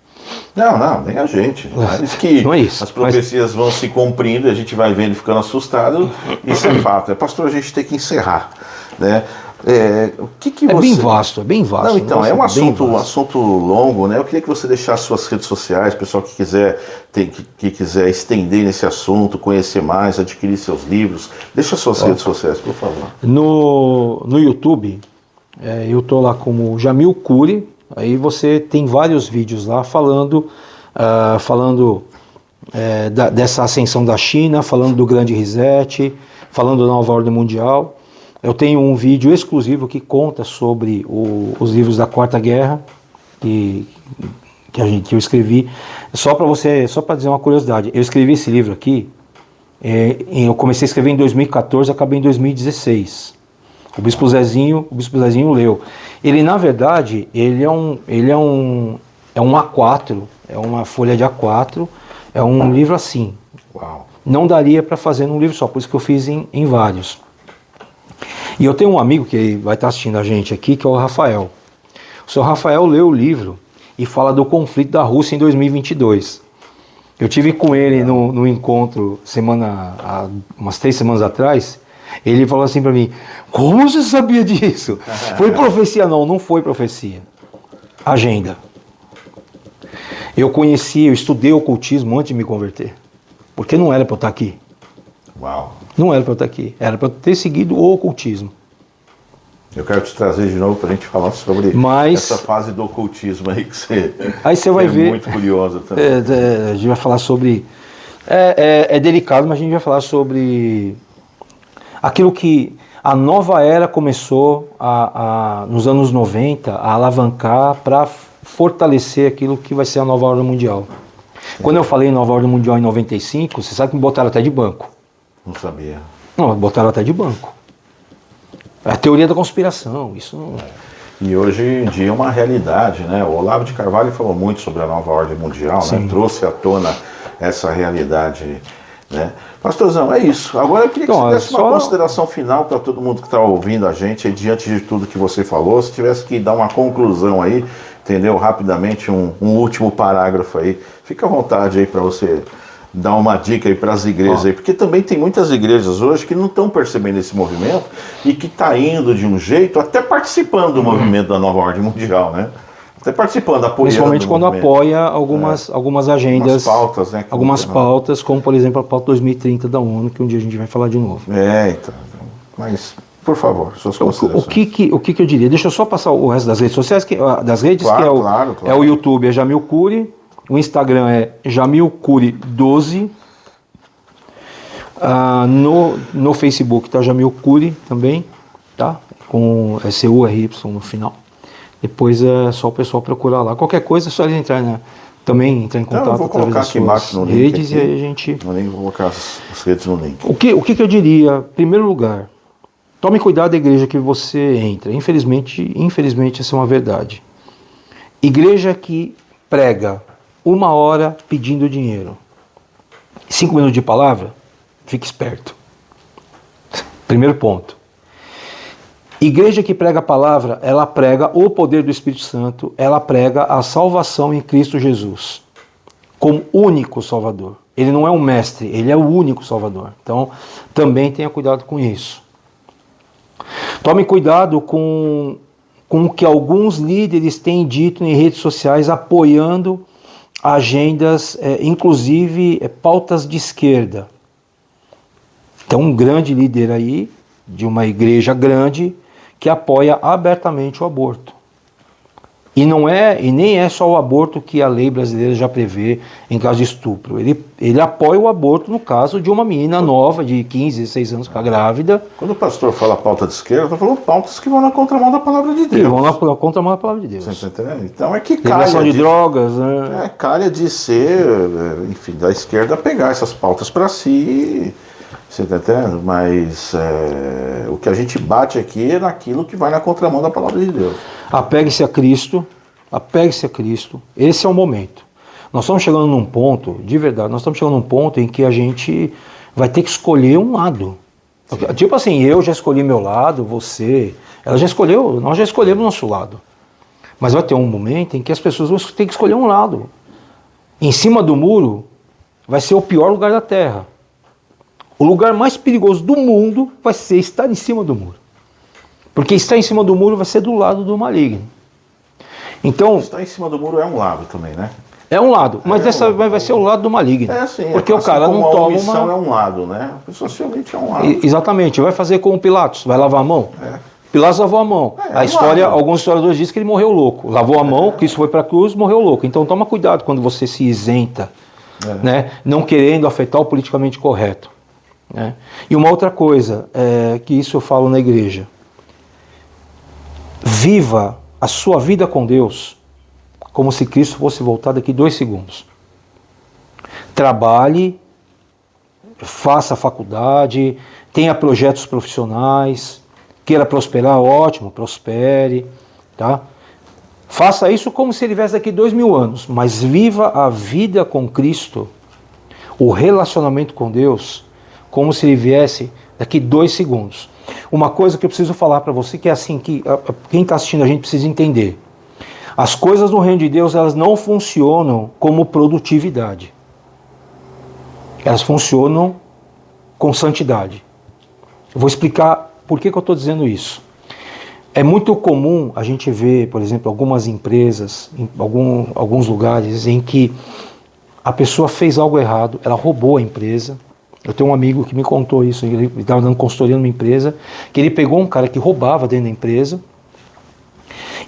Não, nem a gente. Mas que não é isso, as profecias vão se cumprindo, a gente vai vendo e ficando assustado, isso é fato. Pastor, a gente tem que encerrar, né? O que você... É bem vasto, é bem vasto. Não, então, nossa, é um assunto longo, né? Eu queria que você deixasse suas redes sociais, pessoal que quiser estender nesse assunto, conhecer mais, adquirir seus livros. Deixa suas redes sociais, por favor. No YouTube, eu estou lá como Jamil Cury, aí você tem vários vídeos lá falando dessa ascensão da China, falando do Grande Reset, falando da Nova Ordem Mundial. Eu tenho um vídeo exclusivo que conta sobre os livros da Quarta Guerra que eu escrevi. Só para dizer uma curiosidade, eu escrevi esse livro aqui, eu comecei a escrever em 2014, acabei em 2016. O Bispo Zezinho leu. Ele, na verdade, ele é um A4, é uma folha de A4, é um livro assim. Uau. Não daria para fazer num livro só, por isso que eu fiz em vários. E eu tenho um amigo que vai estar assistindo a gente aqui, que é o Rafael. O senhor Rafael leu o livro e fala do conflito da Rússia em 2022. Eu tive com ele no encontro há umas 3 semanas atrás. Ele falou assim para mim, como você sabia disso? Foi profecia? Não foi profecia. Agenda. Eu estudei ocultismo antes de me converter. Porque não era para eu estar aqui. Uau. Não era para eu estar aqui, era para eu ter seguido o ocultismo. Eu quero te trazer de novo para a gente falar sobre essa fase do ocultismo aí que você vai ver, muito curiosa também. A gente vai falar sobre... É delicado, mas a gente vai falar sobre aquilo que a nova era começou nos anos 90 a alavancar para fortalecer aquilo que vai ser a nova ordem mundial. Quando eu falei nova ordem mundial em 95, você sabe que me botaram até de banco. Não sabia. Não, botaram até de banco. É a teoria da conspiração, isso não... E hoje em dia é uma realidade, né? O Olavo de Carvalho falou muito sobre a nova ordem mundial, né? Trouxe à tona essa realidade, né? Pastorzão, é isso. Agora eu queria que você desse uma consideração final para todo mundo que está ouvindo a gente, aí, diante de tudo que você falou, se tivesse que dar uma conclusão aí, entendeu? Rapidamente, um último parágrafo aí. Fica à vontade aí para você dar uma dica aí para as igrejas aí, porque também tem muitas igrejas hoje que não estão percebendo esse movimento e que está indo de um jeito, até participando do movimento da nova ordem mundial, né? Até participando, apoiando. Principalmente quando apoia algumas agendas, pautas, né? Algumas pautas, como por exemplo a pauta 2030 da ONU, que um dia a gente vai falar de novo. Então. Mas, por favor, suas considerações. O que eu diria? Deixa eu só passar o resto das redes sociais, das redes, claro, que claro. É o YouTube, é Jamil Cury, o Instagram é Jamil Cury 12, no Facebook está Jamil Cury também, tá? Com CURY no final. Depois é só o pessoal procurar lá. Qualquer coisa é só eles entrar em contato eu vou colocar aqui embaixo no link redes aqui, e aí a gente... No link, vou colocar as redes no link. O que eu diria? Em primeiro lugar, tome cuidado da igreja que você entra. Infelizmente essa é uma verdade. Igreja que prega 1 hora pedindo dinheiro, 5 minutos de palavra, fique esperto. Primeiro ponto. Igreja que prega a palavra, ela prega o poder do Espírito Santo, ela prega a salvação em Cristo Jesus, como único Salvador. Ele não é um mestre, ele é o único Salvador. Então, também tenha cuidado com isso. Tome cuidado com o que alguns líderes têm dito em redes sociais, apoiando agendas, inclusive pautas de esquerda. Então, um grande líder aí, de uma igreja grande, que apoia abertamente o aborto. E nem é só o aborto que a lei brasileira já prevê em caso de estupro. Ele apoia o aborto no caso de uma menina nova, de 15, 16 anos, que está grávida. Quando o pastor fala pauta de esquerda, está falando pautas que vão na contramão da palavra de Deus. Que vão na contramão da palavra de Deus. Você está entendendo? Então é que calha de drogas, né? Calha de ser, enfim, da esquerda pegar essas pautas para si. Você está entendendo? Mas o que a gente bate aqui é naquilo que vai na contramão da palavra de Deus. Apegue-se a Cristo, esse é o momento. Nós estamos chegando num ponto, de verdade, em que a gente vai ter que escolher um lado. Sim. Tipo assim, eu já escolhi meu lado, você, nós já escolhemos nosso lado. Mas vai ter um momento em que as pessoas vão ter que escolher um lado. Em cima do muro vai ser o pior lugar da Terra. O lugar mais perigoso do mundo vai ser estar em cima do muro. Porque estar em cima do muro vai ser do lado do maligno. Então, estar em cima do muro é um lado também, né? É um lado, mas vai ser o lado do maligno. Sim. Porque o cara não toma uma... é um lado, né? Socialmente é um lado. Exatamente. Vai fazer como Pilatos, vai lavar a mão. Pilatos lavou a mão. A história, alguns historiadores dizem que ele morreu louco. Lavou a mão, Cristo foi para a cruz, morreu louco. Então toma cuidado quando você se isenta, né? Não querendo afetar o politicamente correto. Né? E uma outra coisa, que isso eu falo na igreja. Viva a sua vida com Deus como se Cristo fosse voltar daqui 2 segundos. Trabalhe, faça faculdade, tenha projetos profissionais, queira prosperar, ótimo, prospere, tá? Faça isso como se ele viesse daqui 2000 anos, mas viva a vida com Cristo, o relacionamento com Deus, como se ele viesse daqui 2 segundos. Uma coisa que eu preciso falar para você, que é assim, que quem está assistindo a gente precisa entender. As coisas no reino de Deus, elas não funcionam como produtividade. Elas funcionam com santidade. Eu vou explicar por que eu estou dizendo isso. É muito comum a gente ver, por exemplo, algumas empresas, em alguns lugares, em que a pessoa fez algo errado, ela roubou a empresa, Eu tenho um amigo que me contou isso, ele estava dando consultoria numa empresa, que ele pegou um cara que roubava dentro da empresa,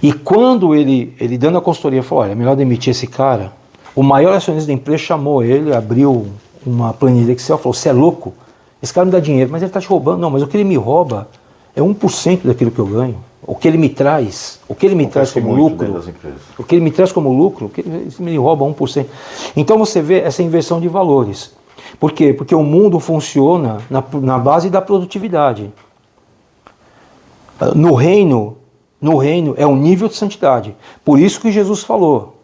e quando ele dando a consultoria, falou, olha, é melhor demitir esse cara. O maior acionista da empresa chamou ele, abriu uma planilha Excel, falou, você é louco? Esse cara me dá dinheiro, mas ele está te roubando. Não, mas o que ele me rouba é 1% daquilo que eu ganho. O que ele me traz, como lucro, o que ele me traz como lucro, o que ele me rouba 1%. Então você vê essa inversão de valores. Por quê? Porque o mundo funciona na base da produtividade. No reino é um nível de santidade. Por isso que Jesus falou,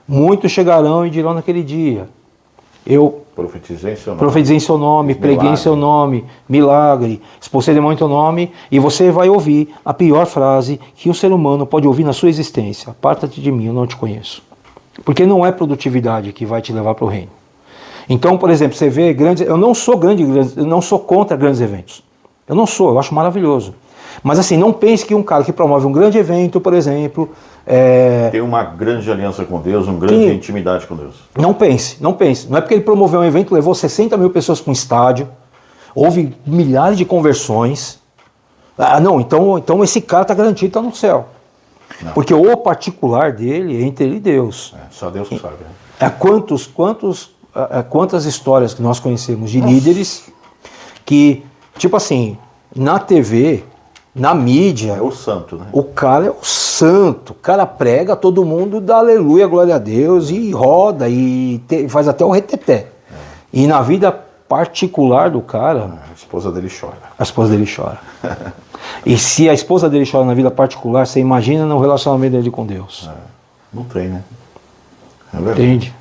muitos chegarão e dirão naquele dia, eu profetizei em seu nome, preguei em seu nome, milagre, expulsei demônio em teu nome, e você vai ouvir a pior frase que um ser humano pode ouvir na sua existência: aparta-te de mim, eu não te conheço. Porque não é produtividade que vai te levar para o reino. Então, por exemplo, você vê grandes... Eu não sou contra grandes eventos. Eu acho maravilhoso. Mas assim, não pense que um cara que promove um grande evento, por exemplo... Tem uma grande aliança com Deus, uma grande intimidade com Deus. Não pense. Não é porque ele promoveu um evento, levou 60 mil pessoas para um estádio, houve milhares de conversões. Então esse cara está garantido, está no céu. Não. Porque o particular dele é entre ele e Deus. Só Deus que sabe. Né? Quantas histórias que nós conhecemos de líderes que, tipo assim, na TV... Na mídia, é o santo, né? O cara é o santo. O cara prega, todo mundo dá aleluia, glória a Deus, e roda, e faz até o reteté. E na vida particular do cara... A esposa dele chora. A esposa dele chora. E se a esposa dele chora na vida particular, você imagina no relacionamento dele com Deus. Não tem, né? Entende?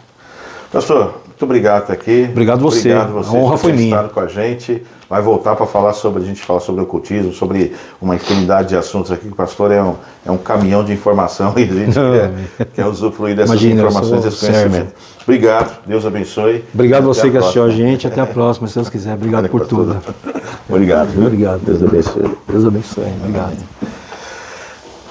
Pastor, muito obrigado por estar aqui. Obrigado você. A honra foi minha. Estado com a gente. Vai voltar para falar sobre, a gente fala sobre ocultismo, sobre uma infinidade de assuntos aqui, que o pastor é um caminhão de informação e a gente quer usufruir dessas informações, desse conhecimento. Obrigado, Deus abençoe. Obrigado você que assistiu a gente, até a próxima, se Deus quiser. Obrigado por tudo. Obrigado. Obrigado. Deus abençoe. Deus abençoe. Obrigado.